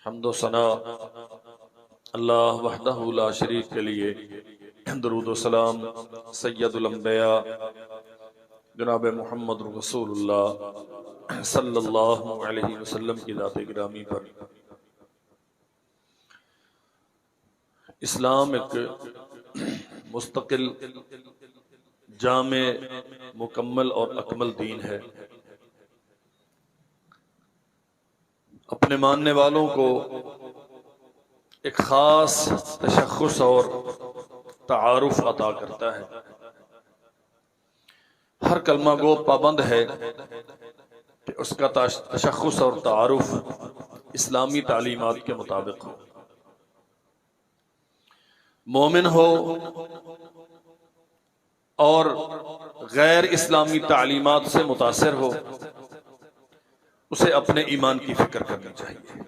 हम्दो सना अल्लाह वहदहु ला शरीक के लिए, दरूद व सलाम सय्यदुल अंबिया जनाब मुहम्मद रसूलुल्लाह सल्लल्लाहु अलैहि वसल्लम की ज़ात गिरामी पर। इस्लाम एक मुस्तकिल जामे मुकम्मल और अकमल दीन है। अपने मानने वालों को एक खास तशख़्ख़ुस और तारुफ अता करता है। हर कलमा गो पाबंद है कि उसका तशख़्ख़ुस और तारुफ इस्लामी तालीमात के मुताबिक हो। मोमिन हो और गैर इस्लामी तालीमात से मुतासिर हो, उसे अपने ईमान की फिक्र करनी चाहिए।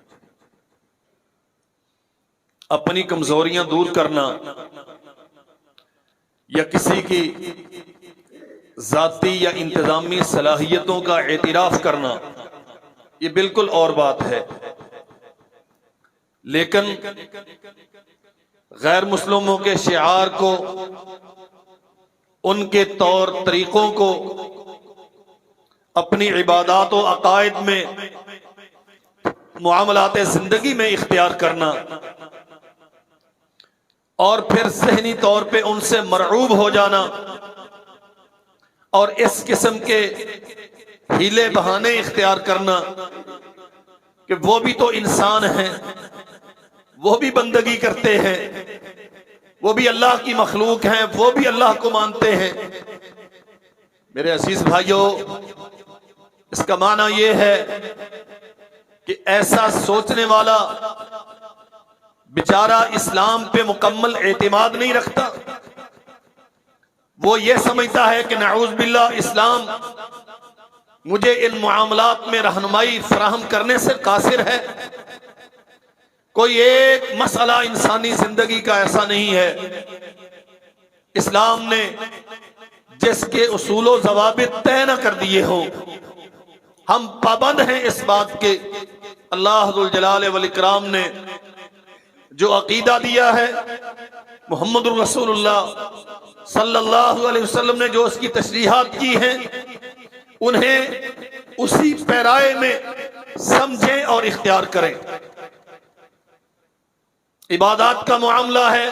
अपनी कमजोरियां दूर करना या किसी की जाती या इंतजामी सलाहियतों का एतराफ करना, ये बिल्कुल और बात है। लेकिन गैर मुस्लिमों के शिआर को, उनके तौर तरीकों को अपनी इबादत व अकायद में, मुआमलात जिंदगी में इख्तियार करना और फिर ज़हनी तौर पे उनसे मरऊब हो जाना और इस किस्म के हीले बहाने इख्तियार करना कि वो भी तो इंसान हैं, वो भी बंदगी करते हैं, वो भी अल्लाह की मखलूक हैं, वो भी अल्लाह को मानते हैं। मेरे अजीज भाइयों, इसका माना यह है कि ऐसा सोचने वाला बेचारा इस्लाम पे मुकम्मल एतमाद नहीं रखता। वो ये समझता है कि नऊज़ बिल्लाह इस्लाम मुझे इन मुआमलात में रहनुमाई फराहम करने से कासिर है। कोई एक मसला इंसानी जिंदगी का ऐसा नहीं है इस्लाम ने जिसके उसूलो ज़वाबित तय न कर दिए हो। हम पाबंद हैं इस बात के, अल्लाह जुल जलाल वल इकराम ने जो अकीदा दिया है, मोहम्मद रसूलुल्लाह सल्लल्लाहु अलैहि वसल्लम ने जो उसकी तशरीहात की हैं, उन्हें उसी पैराए में समझें और इख्तियार करें। इबादत का मामला है,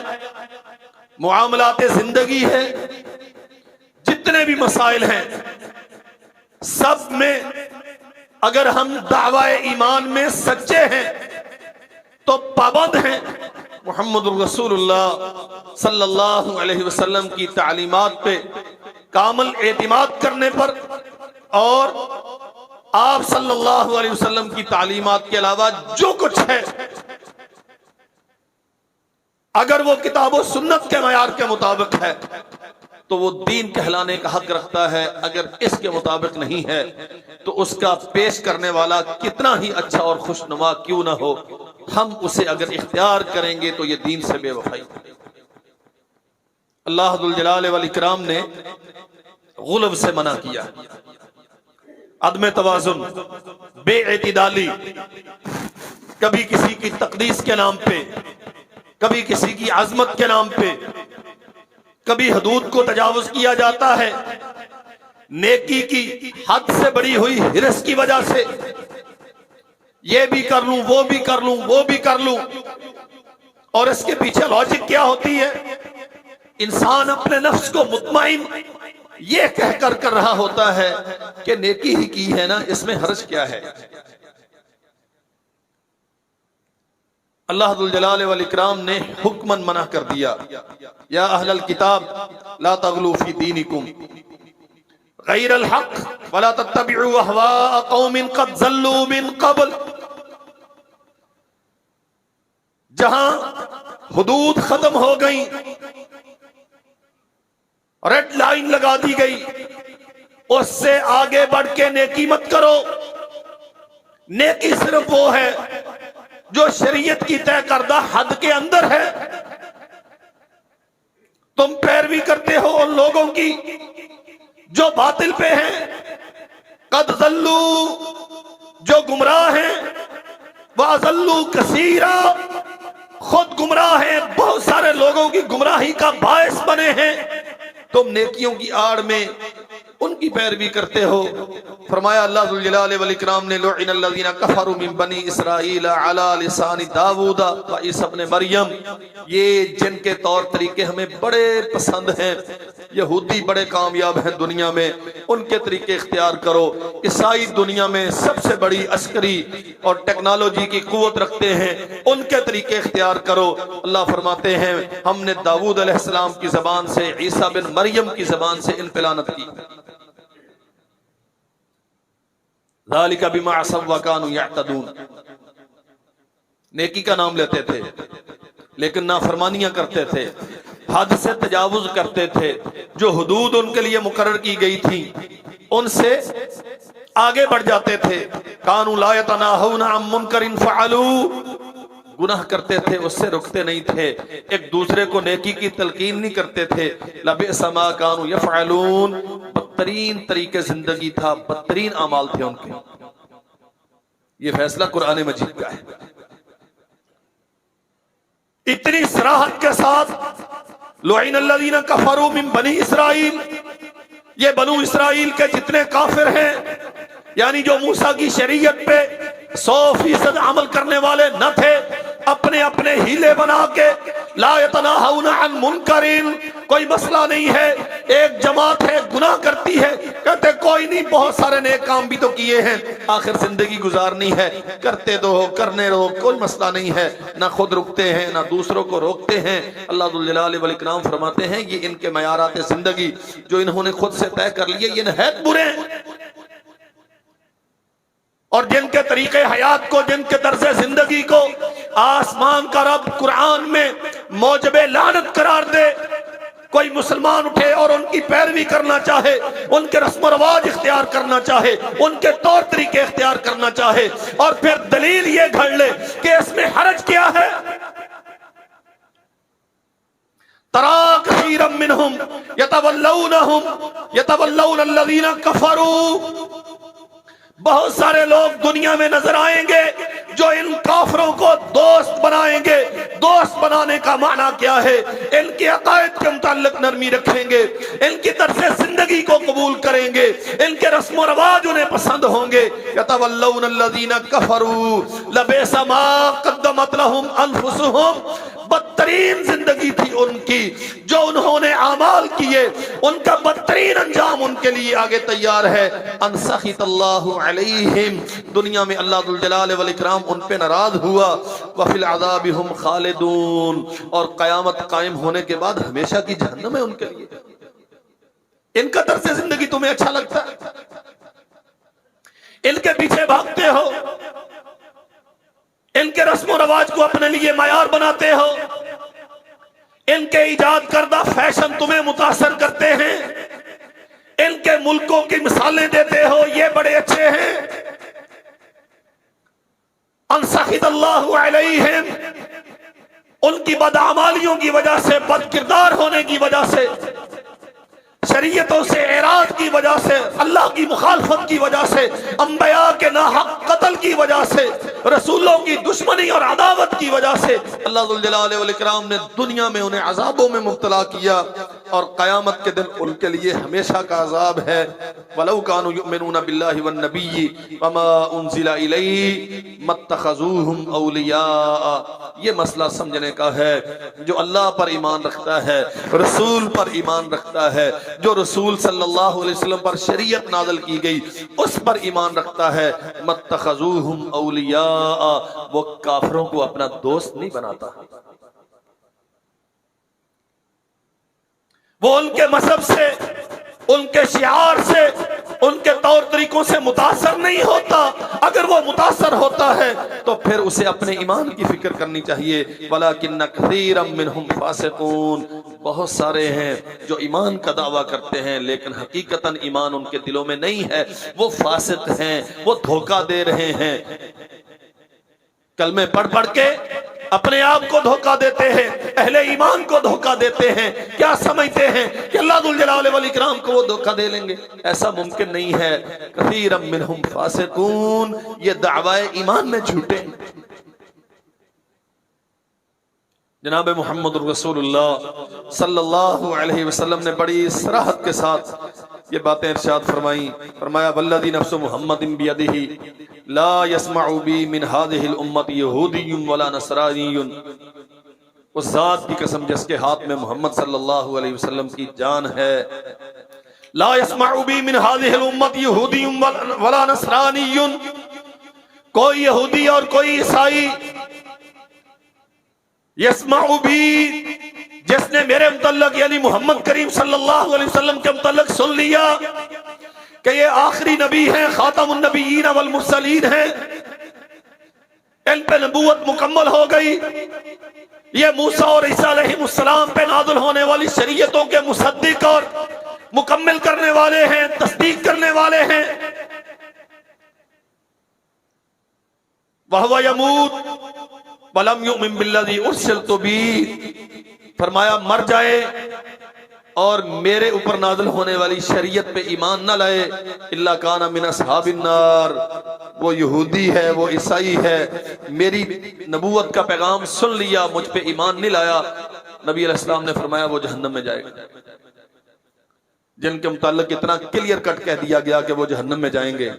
मुआमलात जिंदगी है, जितने भी मसाइल हैं सब में अगर हम दावाए ईमान में सच्चे हैं तो पाबंद हैं मुहम्मद रसूलुल्लाह सल्लल्लाहु अलैहि वसल्लम की तालीमात पे कामिल एतिमाद करने पर और आप सल्लल्लाहु अलैहि वसल्लम की तालीमात के अलावा जो कुछ है, अगर वो किताब और सुन्नत के मयार के मुताबिक है तो वो दीन कहलाने का हक रखता है। अगर इसके मुताबिक नहीं है तो उसका पेश करने वाला कितना ही अच्छा और खुशनुमा क्यों ना हो, हम उसे अगर इख्तियार करेंगे तो ये दीन से बेवफाई। अल्लाह जुल जलाल वल इकराम ने गुलब से मना किया, अदम तवाजुन, बेइतिदाली, कभी किसी की तकदीस के नाम पे, कभी किसी की आजमत के नाम पे, कभी हदूद को तजावुज किया जाता है नेकी की हद से बड़ी हुई हिरस की वजह से। ये भी कर लूं, वो भी कर लूं, वो भी कर लूं, और इसके पीछे लॉजिक क्या होती है? इंसान अपने नफ्स को मुतमईन ये कहकर कर रहा होता है कि नेकी ही की है ना, इसमें हर्ज क्या है। अल्लाह जुल जलाल वल इकराम ने हुक्मन मना कर दिया, या अहलल किताब ला तगलू फी दीनिकुम गैरल हक वला तत्तबिउ अहवा कौमिन कद ज़ल्लू मिन क़ब्ल। जहां हुदूद खत्म हो गई, रेड लाइन लगा दी गई, उससे आगे बढ़ के नेकी मत करो। नेकी सिर्फ वो है जो शरीयत की तय करदा हद के अंदर है। तुम पैरवी करते हो उन लोगों की जो बातिल पे हैं, कद ज़ल्लू, जो गुमराह हैं, वअज़ल्लू कसीरा, खुद गुमराह हैं, बहुत सारे लोगों की गुमराही का बायस बने हैं। तुम नेकियों की आड़ में उनकी पैरवी करते हो। फरमाया अल्लाह ज़ुल जलाल वल इकराम ने लुइनल्लज़ीना कफ़रू मिन बनी इस्राईल अला लिसानी दाऊद व ईसा इब्न मरियम, ये जिनके तौर तरीके हमें बड़े पसंद हैं, यहूदी बड़े कामयाब हैं दुनिया में, उनके तरीके इख्तियार करो। ईसाई दुनिया में सबसे बड़ी अस्करी और टेक्नोलॉजी की कुव्वत रखते हैं, उनके तरीके इख्तियार करो। अल्लाह फरमाते हैं हमने दाऊद अलैहिस्सलाम की जबान से, ईसा बिन मरियम की जबान से इन पे लानत की। ज़ालिका बिमा असव व कानू यअतदून, नेकी का नाम लेते थे लेकिन नाफरमानियां करते थे, हद से तजावुज करते थे, जो हुदूद उनके लिए मुकर्रर की गई थी उनसे आगे बढ़ जाते थे। कानू ला यतनाहूना अन मुनकरिन फ़अलू, गुनाह करते थे उससे रुकते नहीं थे, एक दूसरे को नेकी की तलकीन नहीं करते थे। लबिअस मा कानू यफ़अलून, बदतरीन तरीके जिंदगी था, बदतरीन अमाल थे उनके। ये फैसला कुरान मजीद का है। इतनी सराहत के साथ लुइनल्लज़ीना कफ़रू मिन बनी इस्राईल, ये बनु इस्राईल के जितने काफिर हैं, यानी जो मूसा की शरीयत पे 100% अमल करने वाले न थे, अपने अपने हीले बना के, ला यतनाहूना अन मुनकरिन, कोई मसला नहीं है, एक जमात है गुनाह करती है, कहते कोई नहीं, बहुत सारे नेक काम भी तो किए हैं, आखिर जिंदगी गुजारनी है, करते तो हो, करने रहो, कोई मसला नहीं है, ना खुद रुकते हैं ना दूसरों को रोकते हैं। अल्लाह ज़ुल जलाल वल इकराम फरमाते हैं ये इनके मयारात जिंदगी जो इन्होंने खुद से तय कर लिए, ये नहायत बुरे हैं। और जिनके तरीके हयात को, जिनके तर्ज़े जिंदगी को आसमान का रब कुरान में मौजबे लानत करार दे, कोई मुसलमान उठे और उनकी पैरवी करना चाहे, उनके रस्म रवाज इख्तियार करना चाहे, उनके तौर तरीके इख्तियार करना चाहे, और फिर दलील ये घड़ ले कि इसमें हरज क्या है। तरा कसीरम मिनहुम यतवल्लौनल्लज़ीना कफ़रू, बहुत सारे लोग दुनिया में नजर आएंगे जो इन काफिरों को दोस्त बनाएंगे। दोस्त बनाने का माना क्या है? इनके अकायद के मुताल्लिक नरमी रखेंगे, इनकी तरफ जिंदगी को कबूल करेंगे, इनके रस्म रवाज उन्हें पसंद होंगे। यतवल्लौनल्लज़ीना कफ़रू लबिअसा मा क़द्दमत लहुम अनफुसुहुम, बदतरीन जिंदगी थी उनकी, जो उन्होंने आमाल किए उनका बदतरीन अंजाम उनके लिए आगे तैयार है। अनसखितल्लाहु अलैहिम, दुनिया में अल्लाह ज़ुल जलाल वल इकराम उन पे नाराज हुआ। वफिल अज़ाबि हुम खालिदून, और क़यामत कायम होने के बाद हमेशा की जहन्नम है उनके लिए। इनका तर्ज़े जिंदगी तुम्हें अच्छा लगता है? इनके पीछे भागते हो, इनके रस्म रवाज को अपने लिए मयार बनाते हो, इनके इजाद करदा फैशन तुम्हें मुतासर करते हैं, इनके मुल्कों की मिसालें देते हो, ये बड़े अच्छे हैं। अनसखितल्लाहु अलैहिम, उनकी बदआमालियों की वजह से, बदकिरदार होने की वजह से, शरीयतों से एराद की वजह से, अल्लाह की मुखालफत की वजह से, अंबिया के नाहक कत्ल की वजह से, रसूलों की दुश्मनी और अदावत की वजह से अल्लाह ज़ुल जलाल वल इकराम ने दुनिया में उन्हें अजाबों में मुब्तला किया, और क़यामत के दिन उनके लिए हमेशा का अजाब है। वलौ कानू युमिनूना बिल्लाहि वन नबिय्यि वमा उनज़िला इलैहि मत्तख़ज़ूहुम औलिया। ये मसला समझने का है, जो अल्लाह पर ईमान रखता है, रसूल पर ईमान रखता है, जो रसूल सल्लल्लाहु अलैहि वसल्लम पर शरीयत नाज़िल की गई उस पर ईमान रखता है, मत्तख़ज़ूहुम औलिया, वो काफिरों को अपना दोस्त नहीं बनाता, वो उनके मजहब से, उनके शिआर से, उनके तौर तरीकों से मुतासर नहीं होता। अगर वो मुतासर होता है तो फिर उसे अपने ईमान की फिक्र करनी चाहिए। वलाकिन्न कसीरम मिनहुम फासिकून, बहुत सारे हैं जो ईमान का दावा करते हैं लेकिन हकीकतन ईमान उनके दिलों में नहीं है, वो फासिक हैं, वो धोखा दे रहे हैं। कलमे पढ़ पढ़ के अपने आप को धोखा देते हैं, अहले ईमान को धोखा देते हैं, क्या समझते हैं कि अल्लाह ज़ुल जलाल वल इकराम को वो धोखा दे लेंगे? ऐसा मुमकिन नहीं है। कसीरम मिनहुम फासिकून, ये दावाए ईमान में झूठे। जनाब मोहम्मद रसूलुल्लाह सल्लल्लाहु अलैहि वसल्लम ने बड़ी सराहत के साथ ये बातें इरशाद फरमाई। फरमाया वल्लज़ी नफ्सु मुहम्मदिन बियदिही ला यस्मउ बी मिन हाज़िहिल उम्मति यहूदियुन वला नसरानियुन। उस जात की कसम जिसके हाथ में मोहम्मद सल्लल्लाहु अलैहि वसल्लम की जान है, ला यस्मउ बी मिन हाज़िहिल उम्मति यहूदियुन वला नसरानियुन, कोई यहूदी और कोई ईसाई यस्माउ भी, जिसने मेरे मुतल्लक यानी मोहम्मद करीम सल्लल्लाहु अलैहि वसल्लम के मुतल्लक सुन लिया कि ये आखिरी नबी हैं, खातमुन नबिय्यीन वल मुरसलीन हैं, इन पे नबूवत मुकम्मल हो गई, ये मूसा और ईसा अलैहिमुस्सलाम पे नाज़िल होने वाली शरीयतों के मुसद्दिक और मुकम्मिल करने वाले हैं, तस्दीक करने वाले हैं। वहुवा यमूत वलम युमिन बिल्लज़ी उरसिलतु बी, फरमाया मर जाए और मेरे ऊपर नाज़िल होने वाली शरीयत पे ईमान न लाए, इल्ला काना मिन अस्हाबिन नार, वो यहूदी है, वो ईसाई है, मेरी नबूवत का पैगाम सुन लिया, मुझ पे ईमान नहीं लाया, नबी अलैहिस्सलाम ने फरमाया वो जहन्नम में जाएगा। जिनके मुताल्लिक इतना क्लियर कट कह दिया गया कि वो जहन्नम में जाएंगे,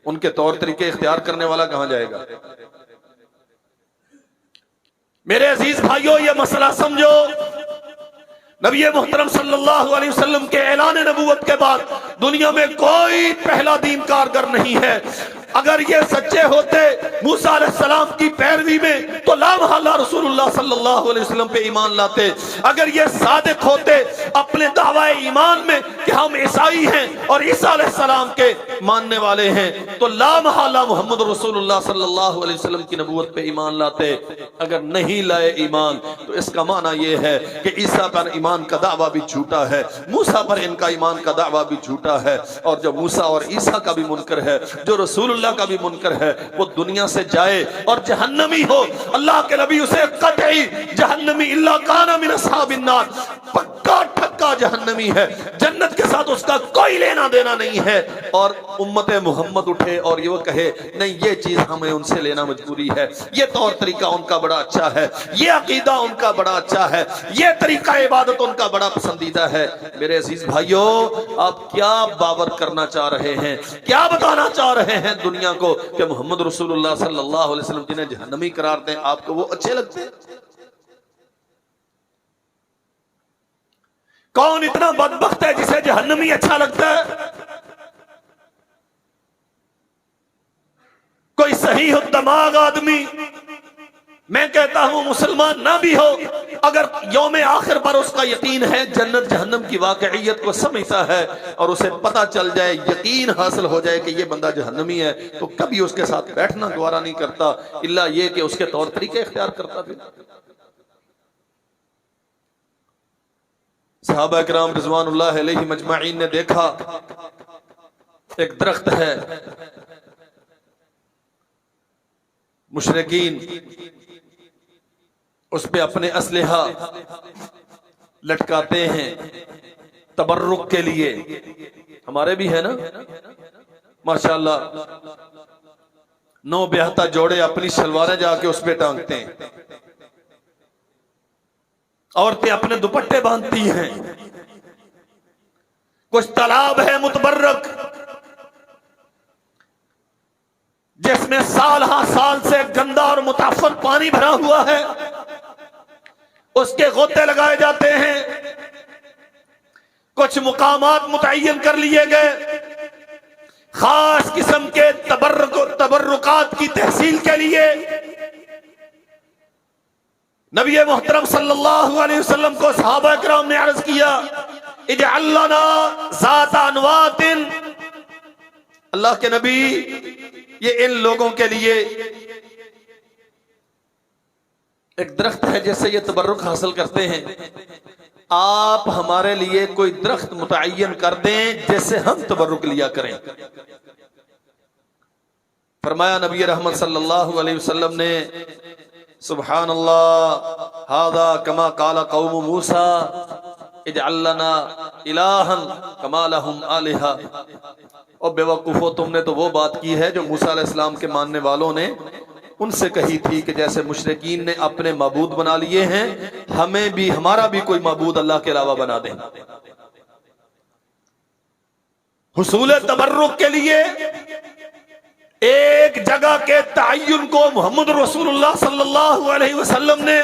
उनके तौर तरीके इख्तियार करने वाला कहां जाएगा? मेरे अजीज भाइयों, ये मसला समझो, नबी मोहतरम सल्लल्लाहु अलैहि वसल्लम के ऐलान नबूवत के बाद दुनिया में कोई पहला दीन कारगर नहीं है। अगर ये सच्चे होते मूसा अलैहिस्सलाम की पैरवी में तो ला महल्ला रसूलुल्लाह सल्लल्लाहु अलैहि वसल्लम पे ईमान लाते। अगर ये सादिक होते अपने दावाए ईमान में कि हम ईसाई हैं और ईसा अलैहिस्सलाम के मानने वाले हैं, तो ला महल्ला मोहम्मद रसूलुल्लाह सल्लल्लाहु अलैहि वसल्लम की नबूवत पे ईमान लाते। अगर नहीं लाए ईमान तो इसका माना यह है कि ईसा पर ईमान का दावा भी झूठा है, मूसा पर इनका ईमान का दावा भी झूठा है, और जो मूसा और ईसा का भी मुनकर है, जो रसूलुल्लाह का भी मुनकर है, वो दुनिया से जाए और जहन्नमी हो। अल्लाह के नबी उसे कतई जहन्नमी इल्ला काना मिन अस्हाबिन नार, पक्का ठक्का जहन्नमी है, जन्नत के साथ उसका कोई लेना देना नहीं है। और उम्मत मोहम्मद उठे और ये कहे नहीं, ये चीज हमें उनसे लेना मजबूरी है, ये तौर तरीका उनका बड़ा अच्छा है, ये अकीदा उनका बड़ा अच्छा है, ये तरीका इबादत उनका बड़ा पसंदीदा है। मेरे अजीज भाइयों, आप क्या बावर करना चाह रहे हैं, क्या बताना चाह रहे हैं दुनिया को कि मोहम्मद रसूलुल्लाह सल्लल्लाहु अलैहि वसल्लम जिन्हें जहन्नमी करार दें, आपको वो अच्छे लगते हैं? कौन इतना बदबख्त है जिसे जहन्नमी अच्छा लगता है? कोई सही हो दिमाग आदमी, मैं कहता हूं मुसलमान ना भी हो, अगर यौम आखिर पर उसका यकीन है, जन्नत जहन्नम की वाकईयत को समझता है और उसे पता चल जाए, यकीन हासिल हो जाए कि ये बंदा जहन्नमी है, तो कभी उसके साथ बैठना गवारा नहीं करता, इल्ला ये कि उसके तौर तरीके इख्तियार करता भी। सहाबा किराम रिज़वानुल्लाह अलैहि मजमाइन ने देखा एक दरख्त है, मुशरिकीन उस पे अपने असलहा लटकाते हैं तबर्रुक के लिए। हमारे भी है ना माशाल्लाह, 9 ब्याहता जोड़े अपनी शलवारें जाके उस पे टांगते हैं, औरतें अपने दुपट्टे बांधती हैं, कुछ तालाब है मुतबर्रक जिसमें साल हाँ साल से गंदा और मुताफर पानी भरा हुआ है, उसके गोते लगाए जाते हैं। कुछ मुकामात मुतय्यन कर लिए गए खास किस्म के तबर्रुकात की तहसील के लिए। नबी मोहतरम सल्लल्लाहु अलैहि वसल्लम को सहाबा किराम ने अर्ज किया, इजअल लना ज़ाता अनवातिन, अल्लाह के नबी ये इन लोगों के लिए एक दरख्त है जिससे ये तबर्रुक हासिल करते हैं, आप हमारे लिए कोई दरख्त मुतय्यन कर दें जिससे हम तबर्रुक लिया करें। फरमाया नबी रहमत सल्लल्लाहु अलैहि वसल्लम ने, सुभान अल्लाह हादा कमा काला कौम मूसा इजअल लना इलाहन कमा लहुम आलिहा। और बेवकूफो, तुमने तो वो बात की है जो मूसा अलैहिस्सलाम के मानने वालों ने उनसे कही थी कि जैसे मुशरिकीन ने अपने माबूद बना लिए हैं, हमें भी, हमारा भी कोई माबूद अल्लाह के अलावा बना दें। हुसूल तबर्रुक के लिए एक जगह के तय्युन को मोहम्मद रसूलुल्लाह सल्लल्लाहु अलैहि वसल्लम ने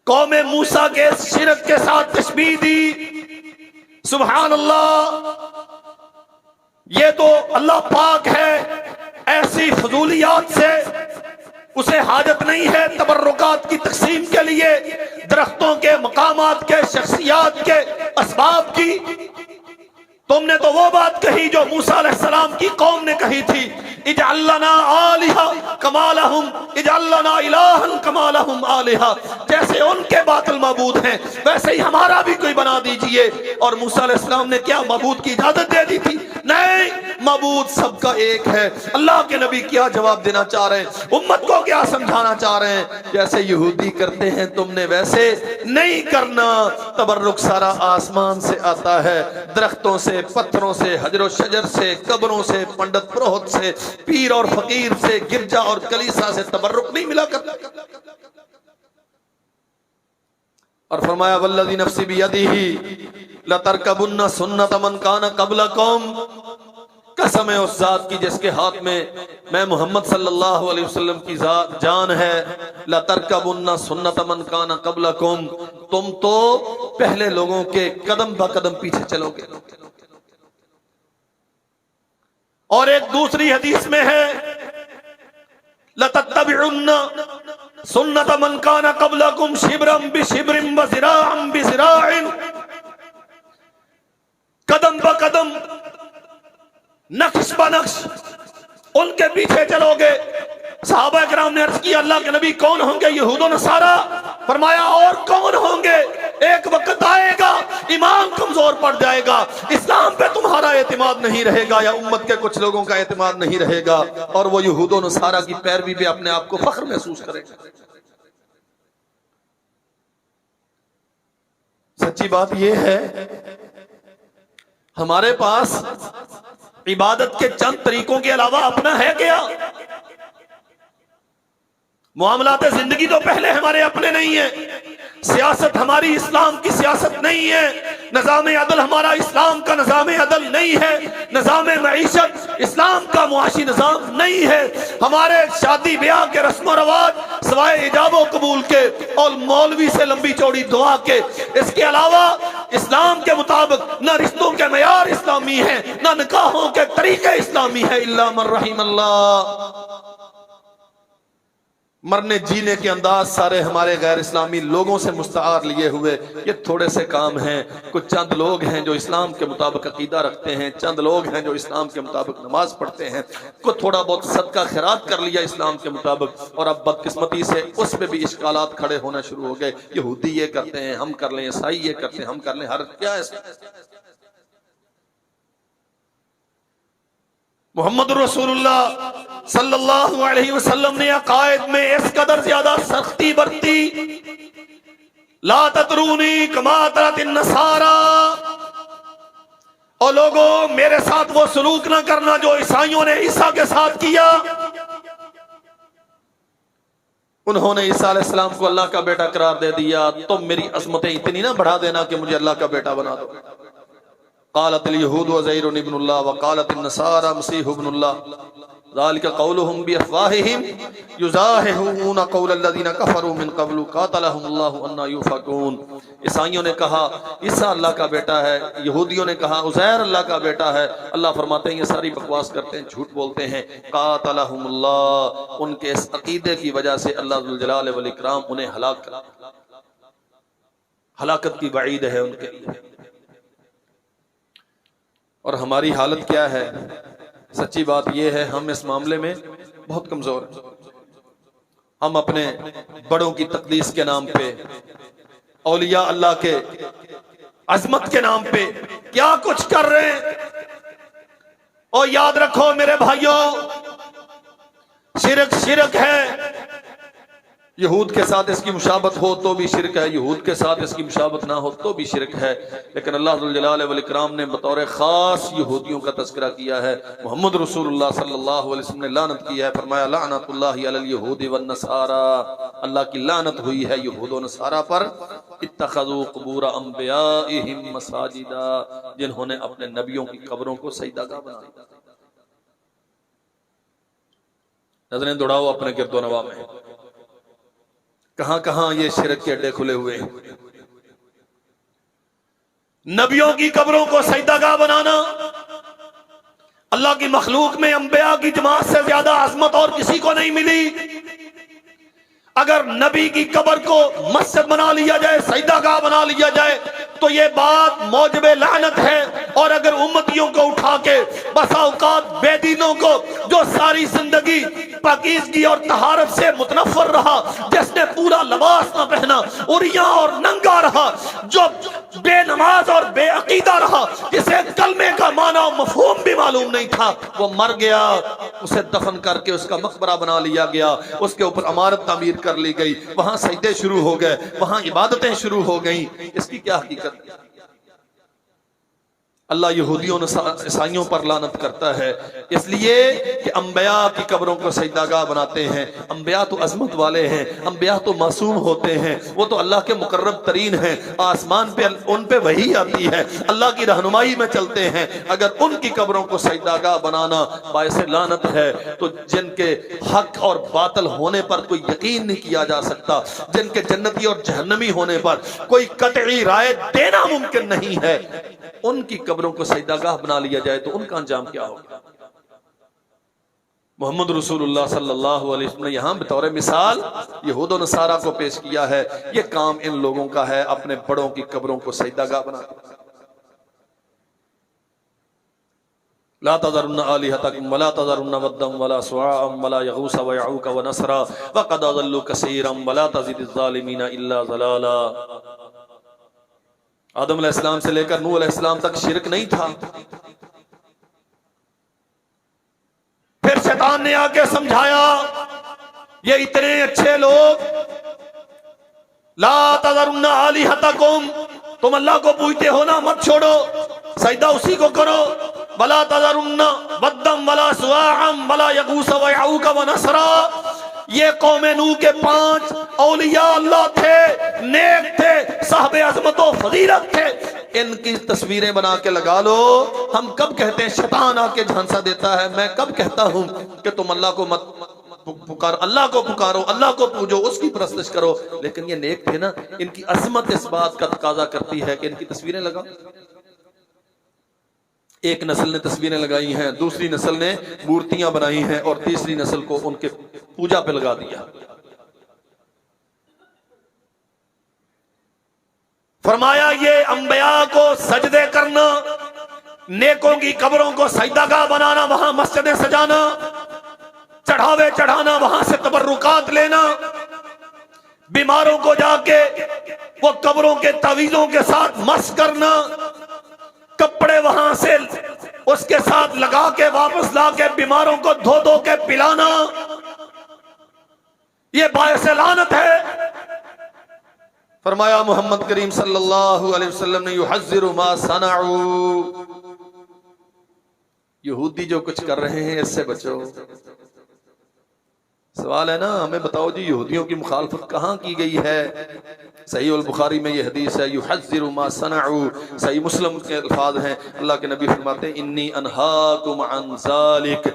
कौम मूसा के शिरक के साथ तशबीह दी। सुभान अल्लाह, ये तो अल्लाह पाक है, ऐसी फजूलियात से उसे हाजत नहीं है तबर्रुकात की तकसीम के लिए, दरख्तों के, मकामात के, शख्सियात के, असबाब की। तुमने तो वो बात कही जो मूसा अलैहिस्सलाम की कौम ने कही थी, इजअल लना आलिहा कमा लहुम, इजअल लना इलाहन कमा लहुम आलिहा। जैसे उनके बातिल माबूद हैं वैसे ही हमारा भी कोई बना दीजिए। और मूसा अलैहिस्सलाम ने क्या माबूद की इजाजत दे दी थी? नहीं, माबूद सबका एक है। अल्लाह के नबी क्या जवाब देना चाह रहे हैं, उम्मत को क्या समझाना चाह रहे हैं? जैसे यहूदी करते हैं तुमने वैसे नहीं करना। तबर्रुक सारा आसमान से आता है, दरख्तों से, पत्थरों से, हजर शजर से, कब्रों से, पंडित पुरोहित से, पीर और फकीर से, गिरजा और कलीसा से तबर्रुक नहीं मिला करता। और फरमाया वल्लज़ी नफ्सी बियदिही लतरकबुन्ना सुन्नत मन काना क़ब्लकुम, कसम है उस जात की जिसके हाथ में मैं मोहम्मद सल्लल्लाहु अलैहि वसल्लम की जान है, लतरकबुन्ना सुन्नत मन काना क़ब्लकुम, तुम तो पहले लोगों के कदम ब कदम पीछे चलोगे। और एक दूसरी हदीस में है लतत्तबिउन्ना सुन्नत मन काना क़ब्लकुम शिब्रम बिशिब्रिन व ज़िराअन बिज़िराइन, कदम ब कदम, नक्श ब नक्श उनके पीछे चलोगे। सहाबा किराम ने अर्ज किया अल्लाह के नबी कौन होंगे? यहूद और नसारा। फरमाया और कौन होंगे? एक वक्त आएगा ईमान कमजोर पड़ जाएगा, इस्लाम पे तुम्हारा एतमाद नहीं रहेगा, या उम्मत के कुछ लोगों का एतमाद नहीं रहेगा, और वो यहूद और नसारा की पैरवी पे अपने आप को फख्र महसूस करेगा। सच्ची बात यह है, हमारे पास इबादत के चंद तरीकों के अलावा अपना है क्या? मामलात जिंदगी तो पहले हमारे अपने नहीं है, सियासत हमारी इस्लाम की सियासत नहीं है, निज़ाम अदल हमारा इस्लाम का निज़ाम अदल नहीं है, निज़ाम मईशत इस्लाम का मुआशी निज़ाम नहीं है। हमारे शादी ब्याह के रस्म रवाज सवाए इजाबो कबूल के और मौलवी से लंबी चौड़ी दुआ के, इसके अलावा इस्लाम के मुताबिक न रिश्तों के मयार इस्लामी है, न निकाहों के तरीके इस्लामी है। इल्ला मन रहिमल्लाह। मरने जीने के अंदाज सारे हमारे गैर इस्लामी लोगों से मुस्तार लिए हुए। ये थोड़े से काम हैं, कुछ चंद लोग हैं जो इस्लाम के मुताबिक अकीदा रखते हैं, चंद लोग हैं जो इस्लाम के मुताबिक नमाज पढ़ते हैं, कुछ थोड़ा बहुत सदका खैरात कर लिया इस्लाम के मुताबिक, और अब बदकिस्मती से उसमें भी इश्कालात खड़े होना शुरू हो गए। यहूदी ये करते हैं हम कर लें, ईसाई ये करते हैं हम कर लें, हर क्या है। मोहम्मद रसूलुल्लाह सल्लल्लाहु अलैहि वसल्लम ने अकायद में इस कदर ज्यादा सख्ती बरती, ला ततरूनी कमा तरतिन नसारा, और लोगों मेरे साथ वो सलूक ना करना जो ईसाइयों ने ईसा के साथ किया। उन्होंने ईसा अलैहिस्सलाम को अल्लाह का बेटा करार दे दिया, तुम मेरी अज़मतें इतनी ना बढ़ा देना कि मुझे अल्लाह का बेटा बना दो। क़ालतिल यहूद उज़ैर इब्नुल्लाह व क़ालतिन नसारा मसीह इब्नुल्लाह ज़ालिका क़ौलुहुम बिअफ़वाहिहिम युज़ाहिरून क़ौलल्लज़ीना कफ़रू मिन क़ब्लु क़ातलहुमुल्लाहु अन्ना युफ़कून। ईसाइयों ने कहा ईसा अल्लाह का बेटा है, यहूदियों ने कहा उज़ैर अल्लाह का बेटा है। अल्लाह फरमाते हैं ये सारी बकवास करते हैं, झूठ बोलते हैं। क़ातलहुमुल्लाह, उनके इस अकीदे की वजह से अल्लाह ज़ुल जलाल वल इकराम उन्हें हलाक करा, हलाकत की वईद है उनके लिए। और हमारी हालत क्या है? सच्ची बात यह है हम इस मामले में बहुत कमजोर हैं। हम अपने बड़ों की तकदीस के नाम पे, औलिया अल्लाह के अजमत के नाम पे क्या कुछ कर रहे हैं। और याद रखो मेरे भाइयों, शिरक शिरक है, यहूद के साथ इसकी मुशाबत हो तो भी शिरक है, यहूद के साथ इसकी मुशाबत ना हो तो भी शिरक है। लेकिन अल्लाह जुल जलाल वल इकराम ने बतौर ख़ास यहूदियों का तज़किरा किया है। मोहम्मद रसूलुल्लाह सल्लल्लाहु अलैहि वसल्लम ने लानत की है, फरमाया लानतुल्लाहि अलल यहूदी वन नसारा, अल्लाह की लानत हुई है यहूद और नसारा पर। इत्तखज़ू क़ुबूर अंबियाइहिम मसाजिदा, जिन्होंने अपने नबियों की कब्रों को सजदागाह बना दिया। नजरें दौड़ाओ अपने गिरदो नवा में, कहां कहां ये शिरक के अड्डे खुले हुए हैं। नबियों की कब्रों को सजदागाह बनाना, अल्लाह की मखलूक में अंबिया की जमात से ज्यादा अजमत और किसी को नहीं मिली। अगर नबी की कब्र को मस्जिद बना लिया जाए, सजदागाह बना लिया जाए, तो ये बात मौजबे लानत है। और अगर उम्मतियों को उठा के बसा औकात बेदीनों को, जो सारी जिंदगी पाकीज़गी और तहारत से मुतनफ़र रहा, जिसने पूरा लिबास ना पहना, उरिया और नंगा रहा, जो बेनमाज और बेअकीदा रहा, जिसे कलमे का माना मफहूम भी मालूम नहीं था, वो मर गया, उसे दफन करके उसका मकबरा बना लिया गया, उसके ऊपर इमारत तामीर कर ली गई, वहां सजदे शुरू हो गए, वहां इबादतें शुरू हो गई। इसकी क्या हकीकत? अल्लाह यहूदियों ईसाइयों पर लानत करता है इसलिए कि अंबिया की कब्रों को सजदागाह बनाते हैं। अंबिया तो अजमत वाले हैं, अंबिया तो मासूम होते हैं, वो तो अल्लाह के मुकर्रब तरीन हैं, आसमान पे उन पे वही आती है, अल्लाह की रहनुमाई में चलते हैं। अगर उनकी कब्रों को सजदागाह बनाना बायसे लानत है, तो जिनके हक और बातिल होने पर कोई यकीन नहीं किया जा सकता, जिनके जन्नती और जहन्नमी होने पर कोई कतई राय देना मुमकिन नहीं है, उनकी कब्रों को सजदागाह बना लिया जाए तो उनका अंजाम क्या होगा? मोहम्मद रसूलुल्लाह सल्लल्लाहु अलैहि वसल्लम ने यहाँ बतौर मिसाल यहूद और नसारा को पेश किया है। ये काम इन लोगों का है, अपने बड़ों की कब्रों को सजदागाह बना। ला तज़रुन्ना आलिहतकुम वला तज़रुन्ना वद्दम वला सुआअम वला यगूस व यऊक व नसरा व क़द अज़ल्लू कसीरम वला तज़िदिज़ ज़ालिमीना इल्ला ज़लाला। आदम अलैहिस्सलाम से लेकर नूह अलैहिस्सलाम तक शिरक नहीं था। फिर शैतान ने आके समझाया, ये इतने अच्छे लोग, ला तज़रुन्ना आलिहतकुम, तुम अल्लाह को पूजते हो ना, मत छोड़ो, सजदा उसी को करो। वला तज़रुन्ना वद्दम वला सुआअम वला यगूस व यऊक व नसरा, ये कौम नूह के 5 औलिया अल्लाह थे, नेक थे, साहबे अज़मत व फजीलत थे, इनकी तस्वीरें बना के लगा लो। हम कब कहते हैं, शैतान आके झांसा देता है, मैं कब कहता हूं कि तुम अल्लाह को मत पुकारो, अल्लाह को पुकारो, अल्लाह को पूजो, उसकी परस्तिश करो। लेकिन ये नेक थे ना, इनकी अज़मत इस बात का तकाजा करती है कि इनकी तस्वीरें लगाओ। एक नस्ल ने तस्वीरें लगाई हैं, दूसरी नस्ल ने मूर्तियां बनाई हैं, और तीसरी नस्ल को उनके पूजा पे लगा दिया। फरमाया ये अंबिया को सजदे करना, नेकों की कब्रों को सजदागाह बनाना, वहां मस्जिदें सजाना, चढ़ावे चढ़ाना, वहां से तबर्रुकात लेना, बीमारों को जाके वो कब्रों के तावीज़ों के साथ मस करना, कपड़े वहां से उसके साथ लगा के वापस ला के बीमारों को धो धो के पिलाना, ये बायसे लानत है। फरमाया मोहम्मद करीम सल्लल्लाहु अलैहि वसल्लम ने, युहज़्ज़िरु मा सनअू, यहूदी जो कुछ कर रहे हैं इससे बचो। सवाल है ना, हमें बताओ जी, यहूदियों की मुखालफत कहाँ की गई है? सही अल बुखारी में ये हदीस है, युहज़्ज़िरु मा सनअू, सही मुस्लिम के अल्फाज हैं, अल्लाह के नबी फरमाते हैं, इन्नी अनहाकुम अन ज़ालिक,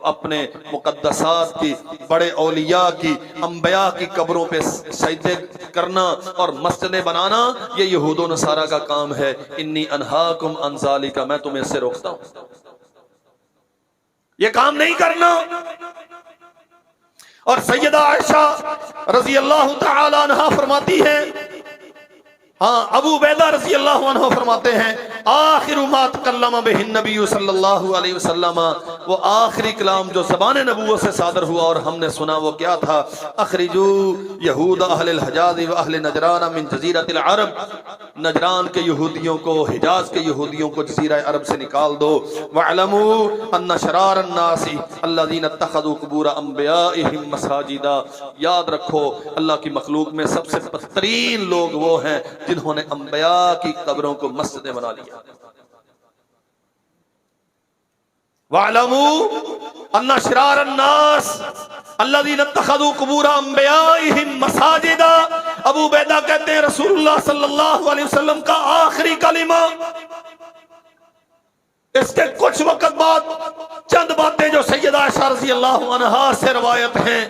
अपने मुक़द्दसात की, बड़े औलिया की, अंबिया की कब्रों पे सजदे करना और मस्जिदें बनाना, ये यहूद व नसारा का काम है। इन्नी अनहाकुम अन ज़ालिका, मैं तुम्हें इससे रोकता हूं, ये काम नहीं करना। और सैयदा आयशा रजी अल्लाह तआला अन्हा फरमाती हैं, हाँ, अबू उबैदा रजी अल्लाह अन्हु फरमाते हैं, आखिर मा तकल्लम बिही नबी सल्लल्लाहु अलैहि वसल्लम, वो आखिरी कलाम जो ज़बान नबूवत से सादर हुआ और हमने सुना वो क्या था? अखरिजू यहूद अहल हजाज व अहल नजरान मिन जजीरतिल अरब, नजरान के यहूदियों को, हिजाज के यहूदियों को जजीरा अरब से निकाल दो। वअलमू अन्ना शरार अन्नासी अल्लज़ीना इत्तखज़ू कुबूर अंबियाइहिम मसाजिदा, याद रखो अल्लाह की मखलूक में सबसे बदतरीन लोग वो हैं जिन्होंने अंबिया की कब्रों को मस्जिदें बना लिया। वअलमू अन्ना शरार अन्नास अल्लज़ीना इत्तखज़ू कुबूर अंबियाइहिम मसाजिदा। अबू बैदा कहते हैं रसूलुल्लाह सल्लल्लाहु अलैहि वसल्लम का आखिरी कलिमा, इसके कुछ वक्त बाद चंद बातें जो सैयदा आयशा रज़ी अल्लाहु अन्हा से रवायत हैं,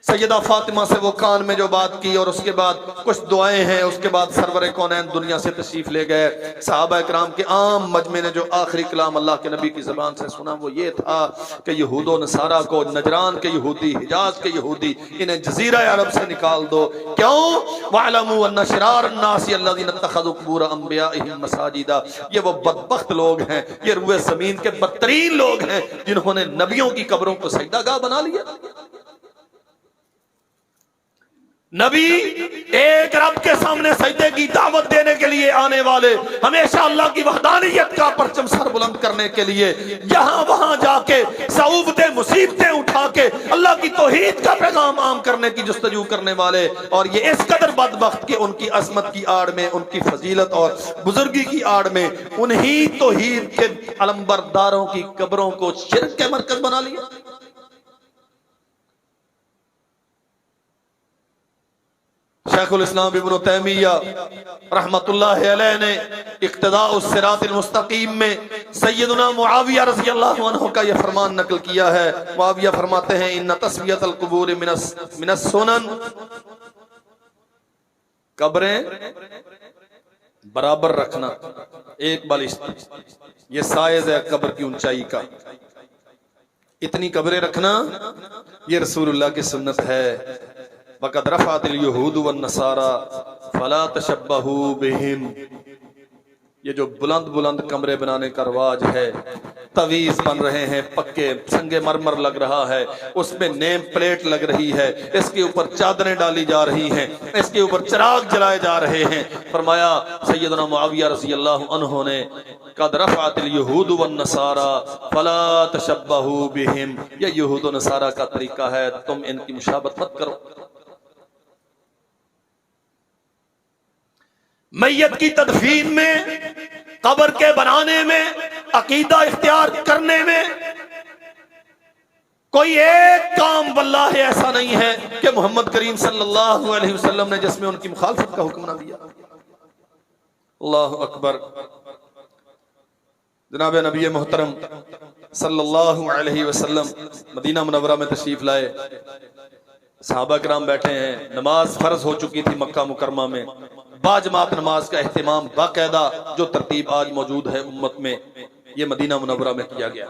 सैयदा फातिमा से वो कान में जो बात की और उसके बाद कुछ दुआएं हैं, उसके बाद सरवरे कौनैन दुनिया से तशरीफ ले गए। सहाबा किराम के आम मजमे ने जो आखिरी कलाम अल्लाह के नबी की ज़बान से सुना वो ये था कि यहूद व नसारा को, नजरान के यहूदी, हिजाज के यहूदी, इन्हें जजीरा अरब से निकाल दो। क्यों? वअलमू अन्ना शरार अन्नासी अल्लज़ीना इत्तखज़ू कुबूर अंबियाइहिम मसाजिदा, ये वो बदबख्त लोग हैं, ये रुए ज़मीन के बदतरीन लोग हैं जिन्होंने नबियों की कब्रों को सजदागाह बना लिया। नबी एक रब के सामने सजदे की दावत देने के लिए आने वाले, हमेशा अल्लाह की वहदानियत का परचम सर बुलंद करने के लिए यहां वहां जाके सऊबतें मुसीबतें उठा के अल्लाह की तौहीद का पैगाम आम करने की जुस्तजू करने वाले, और ये इस कदर बदबख्त कि उनकी अजमत की आड़ में, उनकी फजीलत और बुजुर्गी की आड़ में उन्हीं तौहीद के अलंबरदारों की कब्रों को शिर्क के मरकज बना लिया। शेखुल इस्लाम इब्न तैमिया रहमतुल्लाह अलैह ने इक्तिदाउस सिरातिल मुस्तकीम में सैयदना मुआविया रज़ी अल्लाहु अन्हु का यह फरमान नकल किया है। मुआविया फरमाते हैं इन्ना तस्वियतल कुबूर मिनस सुनन, कब्रें बराबर रखना, एक बालिश्त, ये साइज है कब्र की ऊंचाई का, इतनी कब्रें रखना ये रसूलुल्लाह की सुन्नत है। वक़द रफ़अतिल यहूद वन नसारा फला तशब्बहू बिहिम, ये जो बुलंद बुलंद कमरे बनाने का रवाज है, तवीज़ बन रहे हैं, पक्के संगे मरमर लग रहा है, उसमें नेम प्लेट लग रही है, इसके ऊपर चादरें डाली जा रही हैं, इसके ऊपर चिराग जलाए जा रहे हैं। फरमाया सैयदना मुआविया रज़ी अल्लाहु अन्हु ने कद रफ़अतिल यहूद वन नसारा फला तशब्बहू बिहिम, ये यहूद व नसारा का तरीका है, तुम इनकी मुशाबत मत करो। मैयत की तदफीन में, कब्र के बनाने में, अकीदा इख्तियार करने में कोई एक काम वल्लाह ऐसा नहीं है कि मोहम्मद करीम सल्लल्लाहु अलैहि वसल्लम ने जिसमें उनकी मुखालफत का हुक्म ना दिया। अल्लाहु अकबर। जनाब नबी मोहतरम सल्लल्लाहु अलैहि वसल्लम मदीना मुनव्वरा में तशरीफ लाए, सहाबा किराम बैठे हैं, नमाज फर्ज हो चुकी थी मक्का मुकरमा में, बाजमात नमाज का एहतिमाम बाकायदा जो तरतीब आज मौजूद है उम्मत में, ये मदीना मुनव्वरा में किया गया।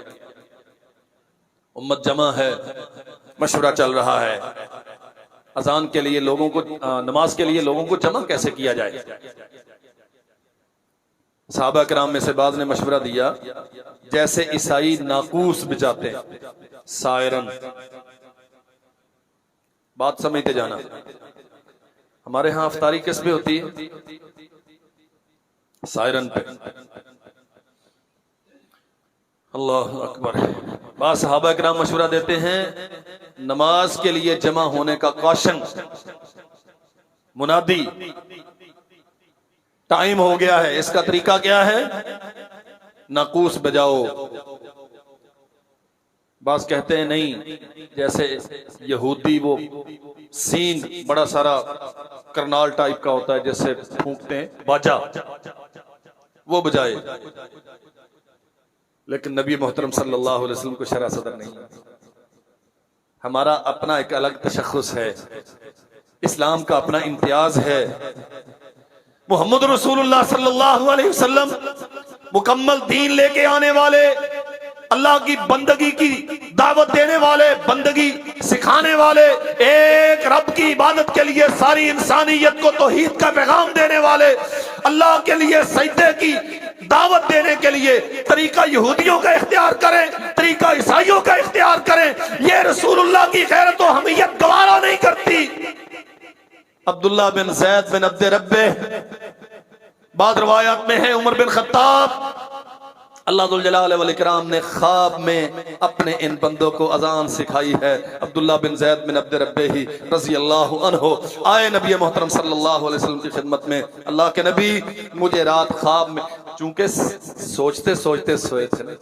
उम्मत जमा है, मशवरा चल रहा है, अजान के लिए लोगों को, नमाज के लिए लोगों को जमा कैसे किया जाए। सहाबा किराम में से बाज़ ने मशवरा दिया जैसे ईसाई नाकूस बजाते हैं, सायरन, बात समझते जाना, हमारे यहाँ अफ्तारी किस पे होती है? सायरन पे। अल्लाह अकबर। बाद सहाबा किराम मशवरा देते हैं नमाज के लिए जमा होने का कौशन, मुनादी, टाइम हो गया है, इसका तरीका क्या है? नाकूस बजाओ। बास कहते हैं नहीं, जैसे यहूदी वो सींग बड़ा सारा करनाल टाइप का होता है जैसे फूंकते हैं बाजा, वो बजाए। लेकिन नबी मोहतरम सल्लल्लाहु अलैहि वसल्लम को शरअ सदर नहीं। हमारा अपना एक अलग तशख़्ख़ुस है, इस्लाम का अपना इम्तियाज है। मोहम्मद रसूलुल्लाह सल्लल्लाहु अलैहि वसल्लम मुकम्मल दीन लेके आने वाले, अल्लाह की बंदगी की दावत देने वाले, बंदगी सिखाने वाले, एक रब की इबादत के लिए सारी इंसानियत को तौहीद का पैगाम देने वाले, अल्लाह के लिए सजदे की दावत देने के लिए तरीका यहूदियों का इख्तियार करें, तरीका ईसाइयों का इख्तियार करें। ये रसूलुल्लाह की गैरत व हमीयत गवारा नहीं करती। अब्दुल्लाह बिन ज़ैद बिन अब्द रब्बे, बाद रवायात में है उमर बिन खत्ताब, अल्लाह जुल जलाल वल इकराम ने ख्वाब में अपने इन बंदों को अजान सिखाई है। अब्दुल्लाह बिन ज़ैद बिन अब्द रब्बे ही रज़ी अल्लाह अन्हु आए नबी मोहतरम सल्लल्लाहु अलैहि वसल्लम की खिदमत में, अल्लाह के नबी मुझे रात ख्वाब में, चूंकि सोचते सोचते सोए थे,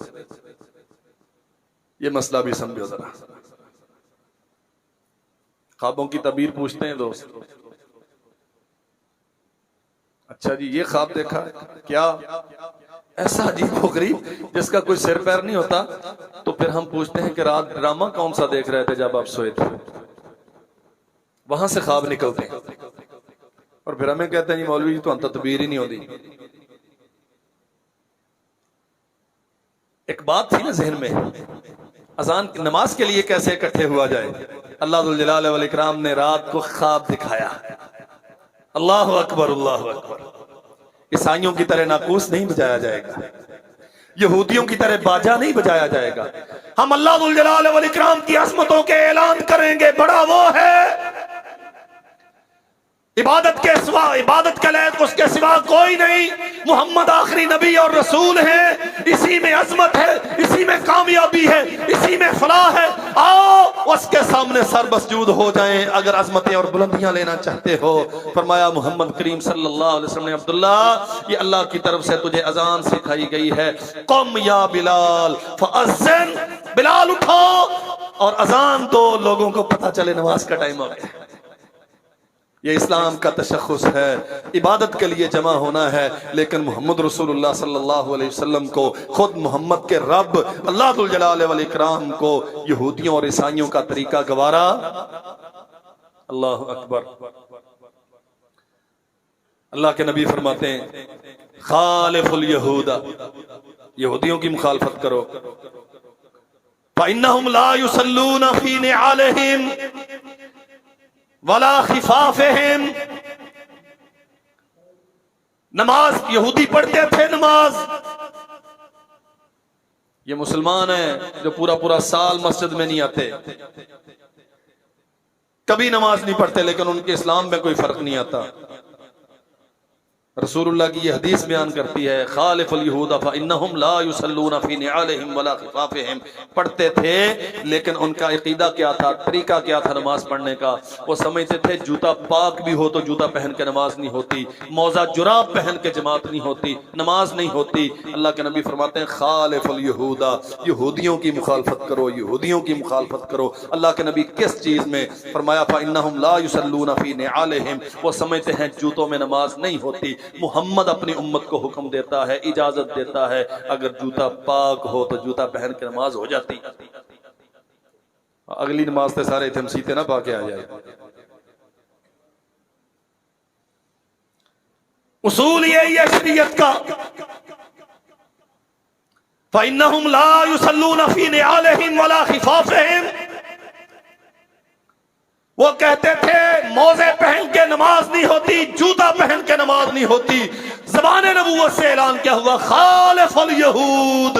ये मसला भी समझो जरा। ख्वाबों की तबीर पूछते हैं दोस्त, अच्छा जी ये ख्वाब देखा क्या, ऐसा अजीब गरीब जिसका कोई सिर पैर नहीं होता। तो फिर हम पूछते हैं कि रात ड्रामा कौन सा देख रहे थे जब आप सोए थे, वहां से ख्वाब निकलते हैं और फिर हमें कहते हैं जी मौलवी जी तो तदबीर ही नहीं होती। एक बात थी ना जहन में, अजान नमाज के लिए कैसे इकट्ठे हुआ जाए। अल्लाह जुल जलाल वल इकराम ने रात को ख्वाब दिखाया। अल्लाह अकबर, अल्लाह अकबर। ईसाइयों की तरह नाकूस नहीं बजाया जाएगा, यहूदियों की तरह बाजा नहीं बजाया जाएगा। हम अल्लाह जुल जलाल वल इकराम की अज़मतों के ऐलान करेंगे। बड़ा वो है, इबादत के सिवा, इबादत के लायक उसके सिवा कोई नहीं। मोहम्मद आखिरी नबी और रसूल है, इसी में अजमत है, इसी में कामयाबी है, इसी में फलाह है। आओ उसके सामने सर मसजूद हो जाएं अगर अजमतें और बुलंदियां लेना चाहते हो। फरमाया मोहम्मद करीम सल्लल्लाहु अलैहि वसल्लम ने, अब्दुल्ला ये अल्लाह की तरफ से तुझे अजान सिखाई गई है, कम या बिलाल फअज़्ज़िन, बिलाल उठो और अजान दो, लोगों को पता चले नमाज का टाइम हो गया। ये इस्लाम का तशख़्ख़ुस है, इबादत के लिए जमा होना है। लेकिन मोहम्मद रसूलुल्लाह सल्लल्लाहु अलैहि वसल्लम को, खुद मोहम्मद के रब अल्लाह जुल जलाल वल इकराम को यहूदियों और ईसाइयों का तरीका गवारा। अल्लाह अकबर। अल्लाह के नबी फरमाते हैं, खालिफुल यहूदा, यहूदियों की मुखालफत करो, फ़इन्नहुम ला युसल्लूना फ़ी निआलिहिम वला खिफाफिहिम। नमाज यहूदी पढ़ते थे नमाज, ये मुसलमान है जो पूरा पूरा साल मस्जिद में नहीं आते, कभी नमाज नहीं पढ़ते, लेकिन उनके इस्लाम में कोई फर्क नहीं आता। रसूलुल्लाह की ये हदीस बयान करती है, खालिफुल यहूदा फइन्नहुम ला युसल्लूना फी निआलिहिम वला खिफाफिहिम। पढ़ते थे लेकिन उनका अकीदा क्या था, तरीका क्या था नमाज पढ़ने का। वो समझते थे जूता पाक भी हो तो जूता पहन के नमाज नहीं होती, मौजा जुराब पहन के जमात नहीं होती, नमाज नहीं होती। अल्लाह के नबी फरमाते हैं, खालिफुल यहूदा, यहूदियों की मुखालफत करो, यहूदियों की मुखालफत करो। अल्लाह के नबी किस चीज में फरमाया, फइन्नहुम ला युसल्लूना फी निआलिहिम, वो समझते हैं जूतों में नमाज नहीं होती। मोहम्मद अपनी उम्मत को हुक्म देता है, इजाजत देता है, अगर जूता पाक हो तो जूता पहन के नमाज हो जाती। अगली नमाज से सारे थे मसीते ना पाके आ जाए। उसूल यही है शरीयत का, फइन्नहुम ला युसल्लूना फी निआलिहिम वला खिफाफिहिम। वो कहते थे मोजे पहन के नमाज नहीं होती, जूता पहन के नमाज नहीं होती। ज़बान नबूवत से ऐलान क्या हुआ, खालिफुल यहूद।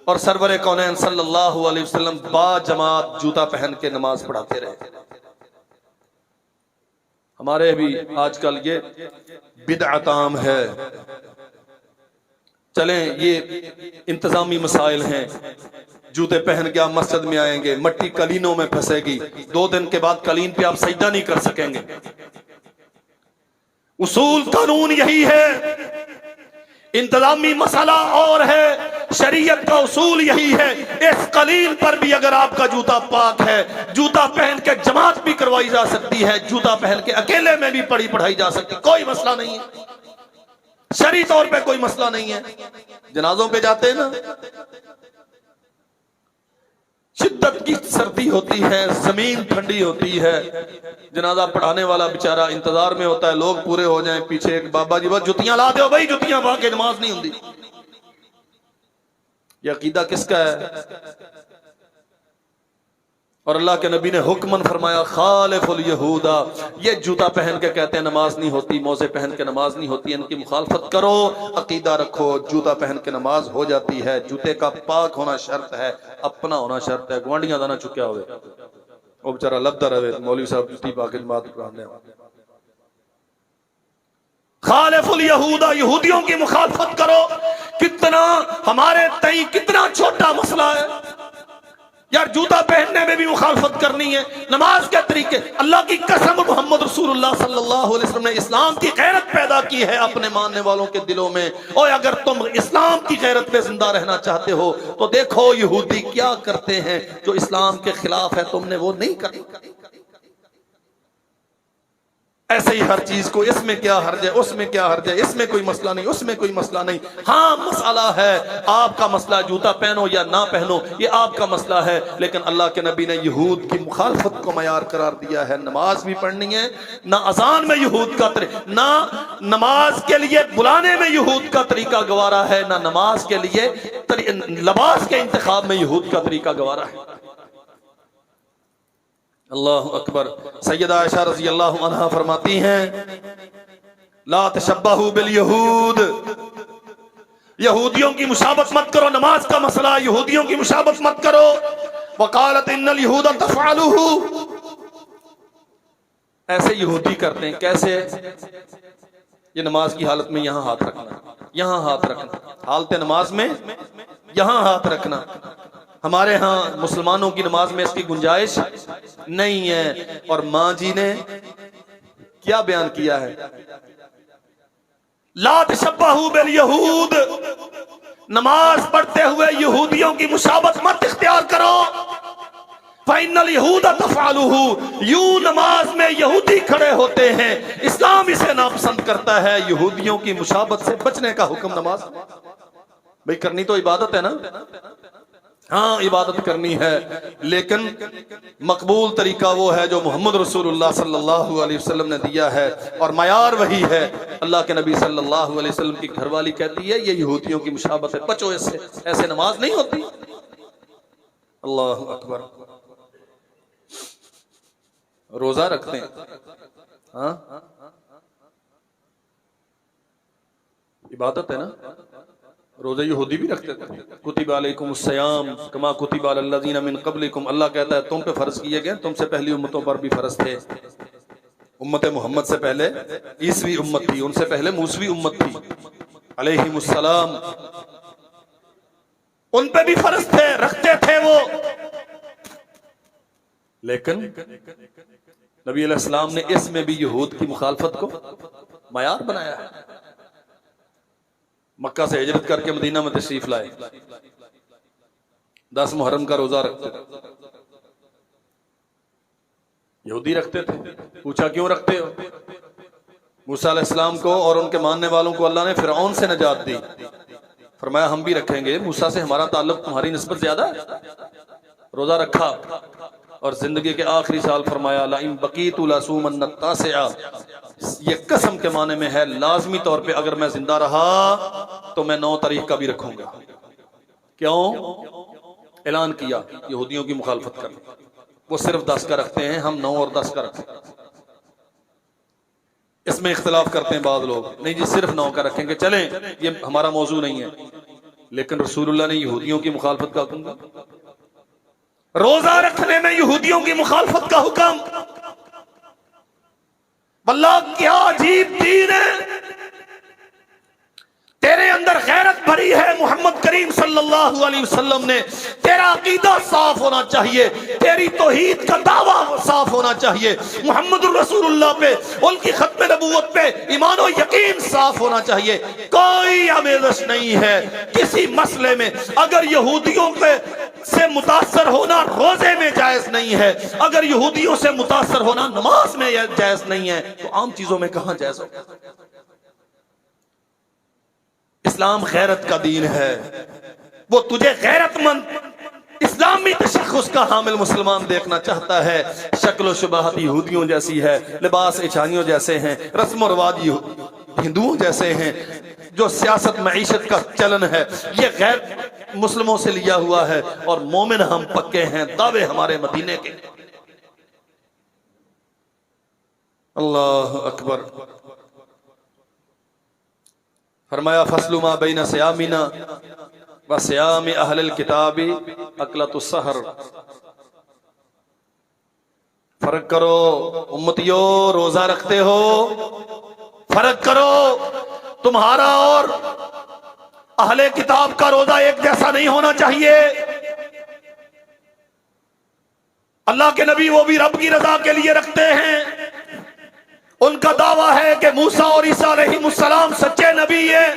और सरवरे कौनैन सल्लल्लाहु अलैहि वसल्लम बाजमात जूता पहन के नमाज पढ़ाते रहे। हमारे भी आजकल ये बिदअत आम है। चलें ये इंतजामी मसाइल हैं, जूते पहन के आप मस्जिद में आएंगे, मट्टी कलीनों में फंसेगी, 2 दिन के बाद कलीन पे आप सजदा नहीं कर सकेंगे। उसूल कानून यही है, इंतजामी मसला और है, शरीयत का उसूल यही है। इस कलीन पर भी अगर आपका जूता पाक है, जूता पहन के जमात भी करवाई जा सकती है, जूता पहन के अकेले में भी पढ़ाई जा सकती, कोई मसला नहीं है, शरई तौर पे कोई मसला नहीं है। जनाजों पे जाते हैं ना, शिद्दत की सर्दी होती है, जमीन ठंडी होती है, जनाजा पढ़ाने वाला बेचारा इंतजार में होता है लोग पूरे हो जाएं, पीछे एक बाबा जी बस जुतियां ला दो भाई, जुतियां पा के नमाज नहीं होती। ये अकीदा किसका है? और अल्लाह के नबी ने हुक्मन फरमाया खालिफुल यहूदा, ये जूता पहन के कहते हैं नमाज नहीं होती, मोजे पहन के नमाज नहीं होती, इनकी मुखालफत करो। अकीदा रखो, जूता पहन के नमाज हो जाती है, जूते का पाक होना शर्त है, अपना होना शर्त है। गुआंढियां दाना चुक्या हुए वो बेचारा लबदा रहे, मौलवी साहब जूती पाके जमात पढ़ाने। खालिफुल यहूदा, यहूदियों की मुखालफत करो। कितना हमारे तई कितना छोटा मसला है यार, जूता पहनने में भी मुखालफत करनी है, नमाज के तरीके। अल्लाह की कसम, मोहम्मद रसूलुल्लाह सल्लल्लाहु अलैहि वसल्लम ने इस्लाम की गैरत पैदा की है अपने मानने वालों के दिलों में। और अगर तुम इस्लाम की गैरत में जिंदा रहना चाहते हो तो देखो यहूदी क्या करते हैं जो इस्लाम के खिलाफ है, तुमने वो नहीं करना। ऐसे ही हर चीज को इसमें क्या हर्ज है, उसमें क्या हर्ज है, इसमें कोई मसला नहीं, उसमें कोई मसला नहीं। हाँ मसला है, आपका मसला जूता पहनो या ना पहनो, ये आपका मसला है। लेकिन अल्लाह के नबी ने यहूद की मुखालफत को मयार करार दिया है। नमाज भी पढ़नी है, ना अजान में यहूद का ना नमाज के लिए बुलाने में यहूद का तरीका गवारा है, ना नमाज के लिए लिबास के इंतखाब में यहूद का तरीका गवारा है। अल्लाह अकबर। सैयदा आयशा रज़ी अल्लाहु अन्हा फरमाती हैं ला तशब्बहू बिल यहूद, यहूदियों की मुशाबत मत करो। नमाज का मसला, यहूदियों की मुशाबत मत करो। वकालत इन्नल यहूद तफअलुहु, ऐसे यहूदी करते हैं। कैसे? ये नमाज की हालत में यहां हाथ रखना, यहां हाथ रखना, हालत नमाज में यहां हाथ रखना। हमारे यहाँ मुसलमानों की नमाज में इसकी गुंजाइश नहीं है। और मां जी ने क्या बयान किया है, ला तशब्बहू बिल यहूद, नमाज पढ़ते हुए यहूदियों की मुशाबत मत इख्तियार करो। फ़इन्नल यहूद तफ़अलुहु, यूं नमाज में यहूदी खड़े होते हैं, इस्लाम इसे नापसंद करता है। यहूदियों की मुशाबत से बचने का हुक्म नमाज भाई करनी तो इबादत है ना, हाँ इबादत करनी है, लेकिन मकबूल तरीका वो है जो मोहम्मद रसूलुल्लाह सल्लल्लाहु अलैहि वसल्लम ने दिया है, और मयार वही है। अल्लाह के नबी सल्लल्लाहु अलैहि वसल्लम की घरवाली कहती है ये यहूदियों की मुशाबत है, बचो इससे, ऐसे नमाज नहीं होती। अल्लाह अकबर। रोजा रखते हैं, हाँ इबादत है ना, रोज़े यहूदी भी रखते थे। कुतिबा अलैकुमुस्सियाम कमा कुतिबा अलल्लज़ीना मिन क़ब्लिकुम, अल्लाह कहता है तुम पे फर्ज किए गए, तुमसे पहली उम्मतों पर भी फर्ज थे। उम्मत मोहम्मद से पहले ईसवी उम्मत थी, उनसे पहले मूसवी उम्मत थी अलैहिमुस्सलाम, उन पे भी फर्ज थे, रखते थे वो। लेकिन नबी अलैहिस्सलाम ने इसमें भी यहूद की मुखालफत को मयार बनाया है। मक्का से हिजरत करके मदीना में तशरीफ लाए, 10 मुहर्रम का रोजा रखते थे, यहूदी रखते थे। पूछा क्यों रखते हो? मूसा अलैहिस्सलाम को और उनके मानने वालों को अल्लाह ने फिरौन से नजात दी, फरमाया हम भी रखेंगे, मूसा से हमारा ताल्लुक तुम्हारी निस्बत ज्यादा है। रोजा रखा और जिंदगी के आखिरी साल फरमाया ला इन बकीतु लसूमन तासिआ, ये कसम के माने में है लाजमी तौर पे अगर मैं जिंदा रहा तो मैं 9 तारीख का भी रखूंगा। क्यों? ऐलान किया यहूदियों की मुखालफत कर, वो सिर्फ 10 का रखते हैं, हम 9 और 10 का रखते हैं। इसमें इख्तिलाफ करते हैं बाद लोग, नहीं जी सिर्फ 9 का रखेंगे, चलें ये हमारा मौजू नहीं है। लेकिन रसूलुल्लाह ने यहूदियों की मुखालफत का हुक्म दिया, रोजा रखने में यहूदियों की मुखालफत का हुक्म। अल्लाह क्या अजीब दीन है, तेरे अंदर गैरत भरी है। मोहम्मद करीम सल्लल्लाहु अलैहि वसल्लम ने, तेरा अकीदा साफ होना चाहिए, तेरी तौहीद का दावा साफ होना चाहिए, मोहम्मद रसूलुल्लाह पे, उनकी खत्म नबूवत पे ईमान और यकीन साफ होना चाहिए। कोई आमेज़श नहीं है किसी मसले में। अगर यहूदियों पे से मुतासर होना रोजे में जायज नहीं है, अगर यहूदियों से मुतासर होना नमाज में जायज नहीं है, तो आम चीजों में कहां जायज होगा? इस्लाम गैरत का दीन है, वो तुझे गैरतमंद इस्लामी तशख़्ख़ुस का हामिल मुसलमान देखना चाहता है। शक्ल शुबाहत यहूदियों जैसी है, लिबास ईसाइयों जैसे हैं, रस्म रिवाज हिंदुओं जैसे हैं, जो सियासत मईशत का चलन है, ये मुस्लिमों से लिया हुआ है और मोमिन हम पक्के हैं, दावे हमारे मदीने के। अल्लाह अकबर। फरमाया फसलु मा बैन सियामिना व सियाम अहलिल किताबी अकलतुस सहर। फर्क करो उम्मतियों, रोजा रखते हो, फर्क करो, तुम्हारा और अहले किताब का रोजा एक जैसा नहीं होना चाहिए। अल्लाह के नबी वो भी रब की रजा के लिए रखते हैं। उनका दावा है कि मूसा और ईसा अलैहिमुस्सलाम सच्चे नबी है,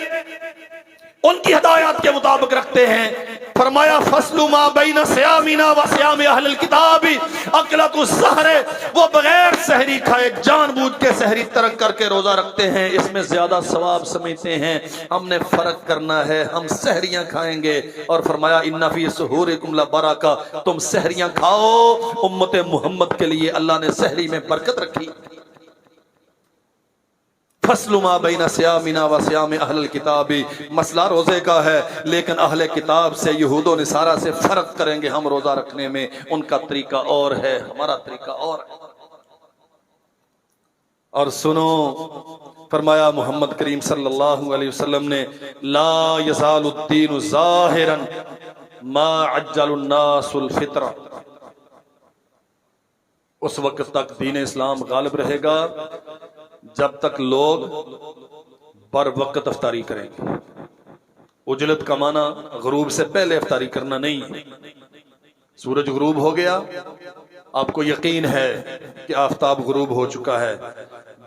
उनकी हिदायत के मुताबिक रखते हैं। फरमाया फसलु मा बैन सियामिना व सियाम अहलिल किताब अकलतुस सहर, वो बगैर सहरी खाए जानबूझ के सहरी तर्क करके रोजा रखते हैं, इसमें ज्यादा सवाब समझते हैं। हमने फर्क करना है, हम सहरियां खाएंगे। और फरमाया इन्ना फी सुहूरिकुम लबरका, तुम सहरियां खाओ, उम्मत मुहम्मद के लिए अल्लाह ने सहरी में बरकत रखी। फसलु मा बैन सियामिना व सियाम अहलिल किताबी, मसला रोजे का है, लेकिन अहले किताब से यहूदो निसारा से फर्क करेंगे हम रोजा रखने में। उनका तरीका और है, हमारा तरीका और है। और सुनो, फरमाया मोहम्मद करीम सल्लल्लाहु अलैहि वसल्लम ने ला यज़ालुद्दीनु ज़ाहिरन मा अज्जलुन नासुल फित्रा, उस वक्त तक दीन इस्लाम गालिब रहेगा जब तक लोग बर वक्त अफ्तारी करेंगे। उजलत का माना गुरूब से पहले अफ्तारी करना नहीं। सूरज गुरूब हो गया, आपको यकीन है कि आफ्ताब गुरूब हो चुका है,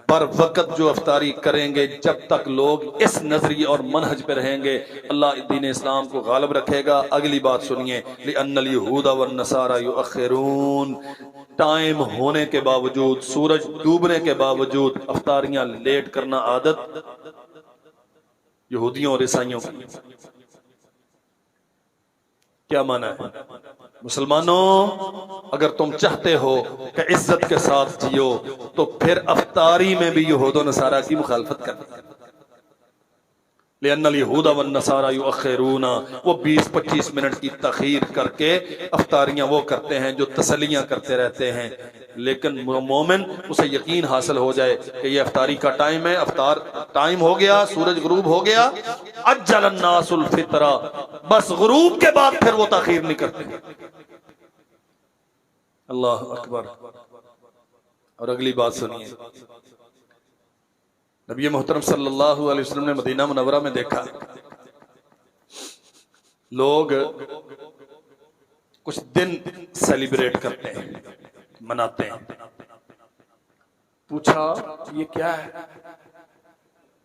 बर वक्त जो अफ्तारी करेंगे, जब तक लोग इस नजरिए और मनहज पे रहेंगे अल्लाह दीन इस्लाम को गालिब रखेगा। अगली बात सुनिए, लिअन्नल यहूदा वन नसारा युअख्खिरून, टाइम होने के बावजूद, सूरज डूबने के बावजूद अफ्तारियां लेट करना आदत यहूदियों और ईसाइयों की। क्या माना है? मुसलमानों, अगर तुम चाहते हो कि इज्जत के साथ जियो तो फिर अफ्तारी में भी यहूद नसारा की मुखालफत करनी है। लिअन्नल यहूदा वन नसारा युअख्खिरूना, वो 20-25 मिनट की तखीर करके अफ्तारियां वो करते हैं जो तसल्लियां करते रहते हैं। लेकिन मोमिन उसे यकीन हासिल हो जाए कि ये अफ्तारी का टाइम है, अफ्तार टाइम हो गया, सूरज गुरूब हो गया, अज्जलन नासुल फित्रा, बस गुरूब के बाद फिर वो तखीर नहीं करते। अल्लाह अकबर। और अगली बात सुनिए, नबी मोहतरम सल्लल्लाहु अलैहि वसल्लम ने मदीना मुनव्वरा में देखा लोग कुछ दिन सेलिब्रेट करते हैं, मनाते हैं। पूछा ये क्या है?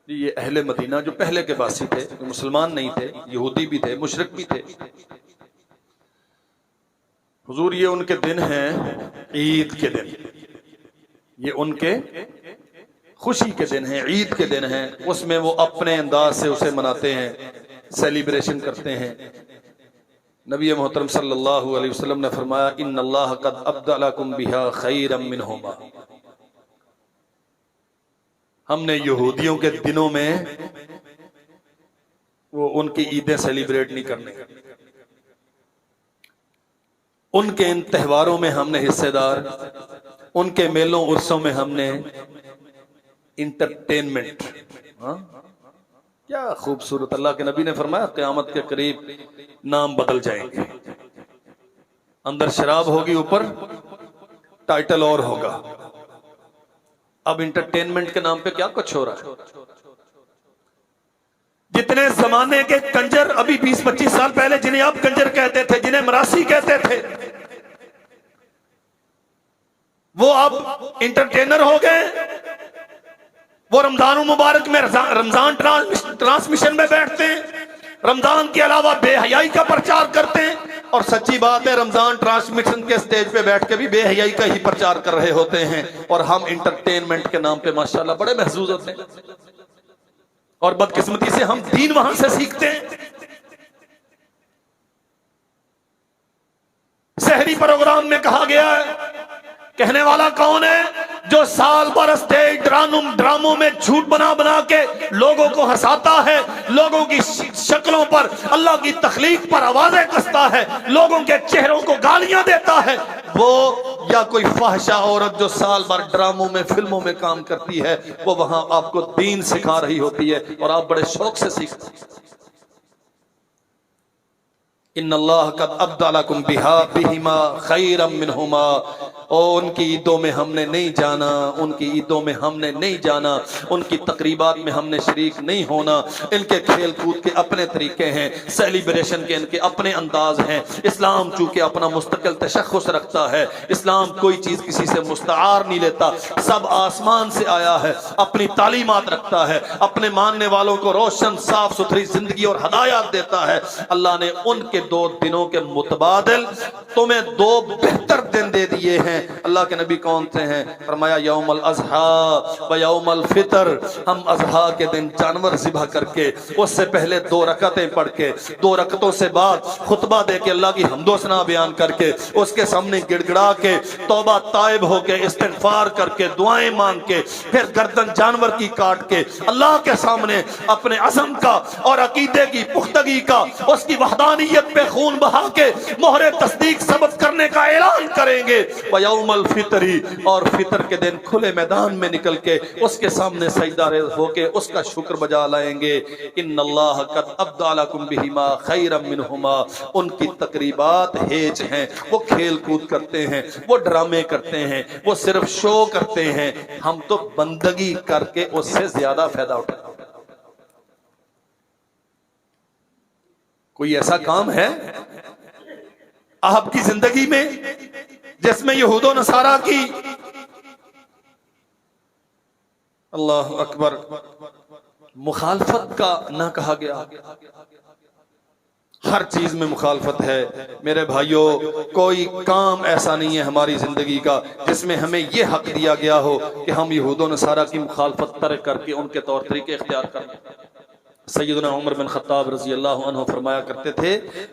ये अहले मदीना जो पहले के बासी थे, जो मुसलमान नहीं थे, यहूदी भी थे, मुशरिक भी थे। हुजूर ये उनके दिन हैं, ईद के दिन, ये उनके खुशी के दिन हैं, ईद के दिन हैं, उसमें वो अपने अंदाज से उसे मनाते हैं, सेलिब्रेशन करते हैं। नबी मोहतरम सल्लल्लाहु अलैहि वसल्लम ने फरमाया इन्नल्लाह क़द अब्दलकुम बिहा खैरम मिनहुमा, हमने यहूदियों के दिनों में वो उनकी ईदें सेलिब्रेट नहीं करने, उनके इन त्योहारों में हमने हिस्सेदार, उनके मेलों उर्सों में हमने इंटरटेनमेंट। क्या खूबसूरत, अल्लाह के नबी ने फरमाया क़यामत के करीब नाम बदल जाएंगे, अंदर शराब होगी, ऊपर टाइटल और होगा। अब इंटरटेनमेंट के नाम पे क्या कुछ हो रहा है। जितने जमाने के कंजर अभी 20-25 साल पहले जिन्हें आप कंजर कहते थे, जिन्हें मरासी कहते थे, वो अब इंटरटेनर हो गए। वो रमजान मुबारक में रमजान ट्रांसमिशन में बैठते हैं, रमजान के अलावा बेहयाई का प्रचार करते हैं। और सच्ची बात है, रमजान ट्रांसमिशन के स्टेज पे बैठ के भी बेहयाई का ही प्रचार कर रहे होते हैं। और हम इंटरटेनमेंट के नाम पे माशाल्लाह बड़े महसूस होते हैं। और बदकिस्मती से हम दीन वहां से सीखते हैं। सहरी प्रोग्राम में कहा गया है, कहने वाला कौन है? जो साल भर स्टेज ड्रामों में झूठ बना बना के लोगों को हंसाता है, लोगों की शक्लों पर, अल्लाह की तख्लीक पर आवाजें कसता है, लोगों के चेहरों को गालियां देता है, वो या कोई फाहिशा औरत जो साल भर ड्रामों में फिल्मों में काम करती है, वो वहां आपको दीन सिखा रही होती है और आप बड़े शौक से सीखते हैं। इन्नल्लाह कद अब्दलकुम बिहिमा खैरम मिनहुमा। और उनकी ईदों में हमने नहीं जाना, उनकी ईदों में हमने नहीं जाना, उनकी तकरीबात में हमने शरीक नहीं होना। इनके खेल कूद के अपने तरीके हैं, सेलिब्रेशन के इनके अपने अंदाज हैं। इस्लाम चूंकि अपना मुस्तकिल तशख्खुस रखता है, इस्लाम कोई चीज किसी से मुस्तआर नहीं लेता, सब आसमान से आया है, अपनी तालीमात रखता है, अपने मानने वालों को रोशन साफ सुथरी जिंदगी और हदायत देता है। अल्लाह ने उनके 2 दिनों के मुतबादिल तुम्हें 2 बेहतर दिन दे दिए हैं। अल्लाह के नबी कौन से हैं? फरमाया यौमुल अज़हा व यौमुल फितर। हम अज़हा के दिन जानवर ज़िबह करके उससे पहले 2 रकअतें पढ़ के, 2 रकअतों से बाद खुतबा दे के, अल्लाह की हम्दो सना बयान करके, उसके सामने गिड़गिड़ा के, तौबा ताइब होके, इस्तिग़फ़ार करके, दुआएं मांग के, फिर गर्दन जानवर की काट के अल्लाह के सामने अपने अज़म का और अकीदे की पुख्तगी का, उसकी वहदानियत पे खून बहा के मोहरे तस्दीक सबक करने का ऐलान करेंगे। यौमुल फितरी, और फितर के दिन खुले मैदान में निकल के उसके सामने सजदा होके उसका शुक्र बजा लाएंगे। इन्नल्लाह कद अब्दलकुम बिहिमा खैरम मिनहुमा। उनकी तकरीबात हेज हैं, वो खेल कूद करते हैं, वो ड्रामे करते हैं, वो सिर्फ शो करते हैं। हम तो बंदगी करके उससे ज्यादा फायदा उठाते हैं। कोई ऐसा काम है आपकी जिंदगी में जिसमें यहूदो नसारा की, अल्लाह अकबर, मुखालफत का ना कहा गया? हर चीज में मुखालफत है मेरे भाइयों। कोई काम ऐसा नहीं है हमारी जिंदगी का जिसमें हमें यह हक दिया गया हो कि हम यहूदो नसारा की मुखालफत तर्क करके उनके तौर तरीके इख्तियार करें। सैयदना उमर बिन खत्ताब रज़ी अल्लाह अन्हु फरमाया करते थे,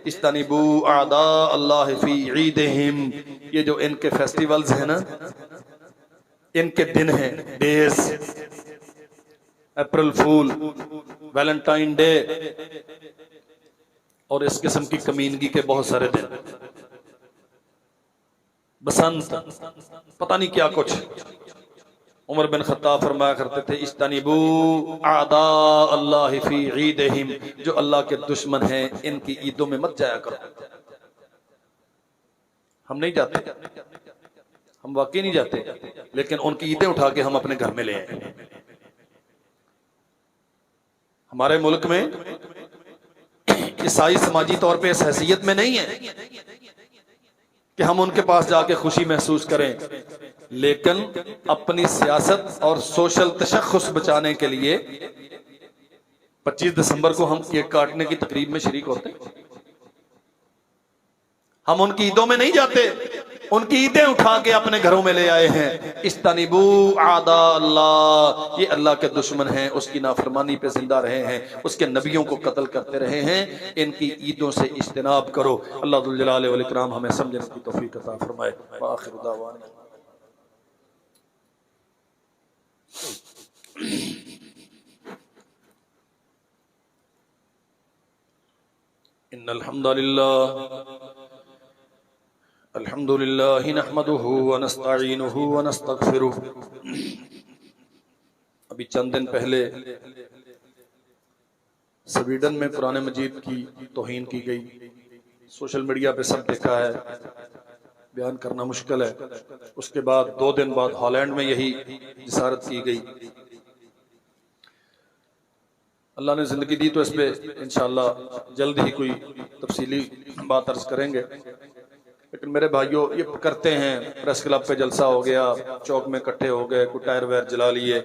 इस्तनिबू आदा अल्लाह फी ईदिहिम। ये जो इनके फेस्टिवल्स हैं ना, इनके दिन हैं, डेज, अप्रैल फूल, वैलेंटाइन डे और इस किस्म की कमीनगी के बहुत सारे दिन, बसंत, पता नहीं क्या कुछ। उमर बिन खत्ताब फरमाया करते थे, इस्तनिबू आदा अल्लाह फी ईदिहिम। जो अल्लाह के दुश्मन हैं इनकी ईदों में मत जाया करो। हम नहीं जाते, हम वाकई नहीं जाते, लेकिन उनकी ईदें उठा के हम अपने घर में ले आए। हमारे मुल्क में ईसाई समाजी तौर पे इस हैसियत में नहीं है कि हम उनके पास जाके खुशी महसूस करें, लेकिन अपनी सियासत और सोशल तशख्खुस बचाने के लिए 25 दिसंबर को हम केक काटने की तकरीब में शरीक होते हैं। हम उनकी ईदों में नहीं जाते, उनकी ईदें उठा के अपने घरों में ले आए हैं। इस्तनिबू आदा अल्लाह, ये अल्लाह के दुश्मन हैं, उसकी नाफरमानी पे जिंदा रहे हैं, उसके नबियों को कत्ल करते रहे हैं। इनकी ईदों से इज्तिनाब करो। अल्लाह जुल जलाल वल इकराम हमें समझने की तौफीक अता फरमाए। व आखिरु दावाना इन्नल हम्दुलिल्लाह अल्हम्दुलिल्लाहि नहमदुहु व नस्तईनुहु व नस्तगफिरुह। अभी चंद दिन पहले स्वीडन में कुरान मजीद की तौहीन की गई। सोशल मीडिया पे सब देखा है, बयान करना मुश्किल है। उसके बाद 2 दिन बाद हॉलैंड में यही जिसारत की गई। अल्लाह ने जिंदगी दी तो इस पे इंशाअल्लाह जल्द ही कोई तफसीली बात अर्ज करेंगे। लेकिन मेरे भाइयों, ये करते हैं, प्रेस क्लब पे जलसा हो गया, चौक में इकट्ठे हो गए, कोई टायर वायर जला लिए,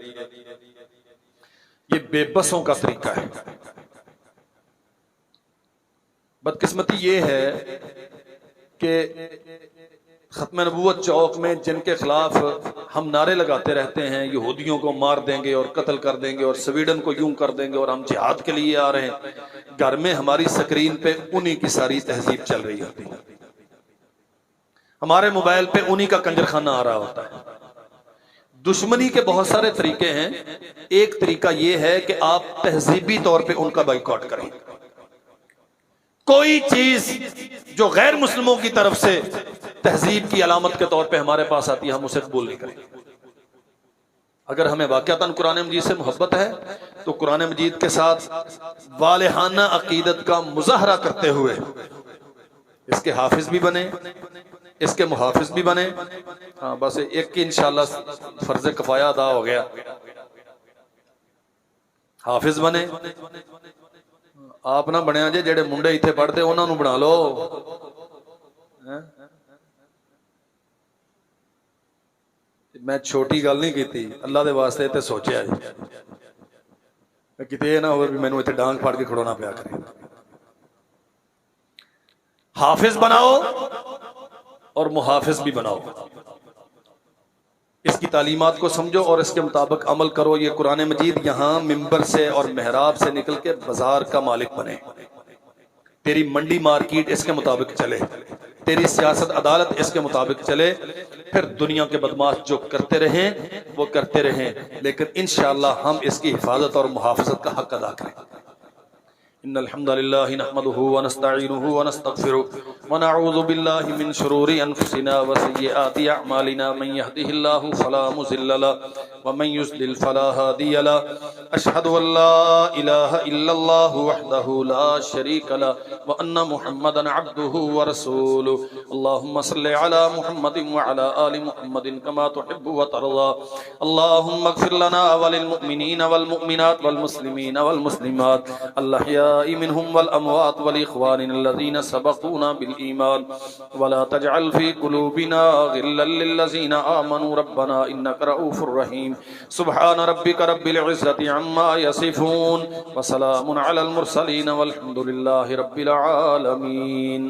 ये बेबसों का तरीका है। बदकिस्मती ये है कि खत्म नबूवत चौक में जिनके खिलाफ हम नारे लगाते रहते हैं, यहूदियों को मार देंगे और कत्ल कर देंगे और स्वीडन को यूं कर देंगे और हम जिहाद के लिए आ रहे हैं, घर में हमारी स्क्रीन पे उन्हीं की सारी तहजीब चल रही होती है, हमारे मोबाइल पे उन्हीं का कंजरखाना आ रहा होता है। दुश्मनी के बहुत सारे तरीके हैं। एक तरीका यह है कि आप तहजीबी तौर पे उनका बाइकआउट करें। कोई चीज जो गैर मुस्लिमों की तरफ से तहजीब की अलामत के तौर पे हमारे पास आती है, हम उसे कबूल नहीं करें। अगर हमें वाक़अतन कुरान मजीद से मोहब्बत है तो कुरान मजीद के साथ वालेहाना अकीदत का मुजाहरा करते हुए इसके हाफिज भी बने, इसके मुहाफिज भी बने। हाँ, बस एक की इंशाअल्लाह फर्ज कफाया अदा हो गया, हाफिज बने। आप ना बनिया जे जेड़े मुंडे इत्थे पढ़ते उन्होंने बना लो। मैं छोटी गल नहीं की, अल्लाह के वास्ते ते सोचा जी किते ना हो भी मैनू इत्थे डांग फाड़ के खड़ोना पिया करे। हाफिज बनाओ और मुहाफिज भी बनाओ। इसकी तालीमात को समझो और इसके मुताबिक अमल करो। ये कुरान मजीद यहाँ मिंबर से और मेहराब से निकल के बाजार का मालिक बने। तेरी मंडी मार्केट इसके मुताबिक चले, तेरी सियासत अदालत इसके मुताबिक चले। फिर दुनिया के बदमाश जो करते रहें वो करते रहें, लेकिन इंशाअल्लाह हम इसकी हिफाजत और मुहाफ़ज़त का हक अदा करें। इन्नल हम्दुलिल्लाहि नहमदुहु व नस्तईनुहु व नस्तगफिरुहु व नऊज़ु बिल्लाहि मिन शुरूरि अनफुसिना व सय्यिआति अअमालिना मन यहदिहिल्लाहु फला मुज़िल्ल लहु व मन युज़लिल फला हादिय लहु। अशहदु अल्ला इलाहा इल्लल्लाहु वहदहु ला शरीक लहु व अन्ना मुहम्मदन अब्दुहु व रसूलुहु। अल्लाहुम्मा सल्लि अला मुहम्मदिन व अला आलि मुहम्मदिन कमा तुहिब्बु व तर्ज़ा। अल्लाहुम्मा इग़फिर लना व लिल मुमिनीन वल मुमिनात वल मुस्लिमीन वल मुस्लिमात अल-अहयाइ मिनहुम वल अमवात वल इख़वानिना अल्लज़ीना सबक़ूना बिल ईमान वला तजअल फ़ी क़ुलूबिना ग़िल्लन लिल्लज़ीना आमनू रब्बना इन्नका रऊफ़ुर रहीम। सुब्हान रब्बिका रब्बिल इज़्ज़ति अम्मा यसिफ़ून व सलामुन अलल मुरसलीन वल्हम्दुलिल्लाहि रब्बिल आलमीन।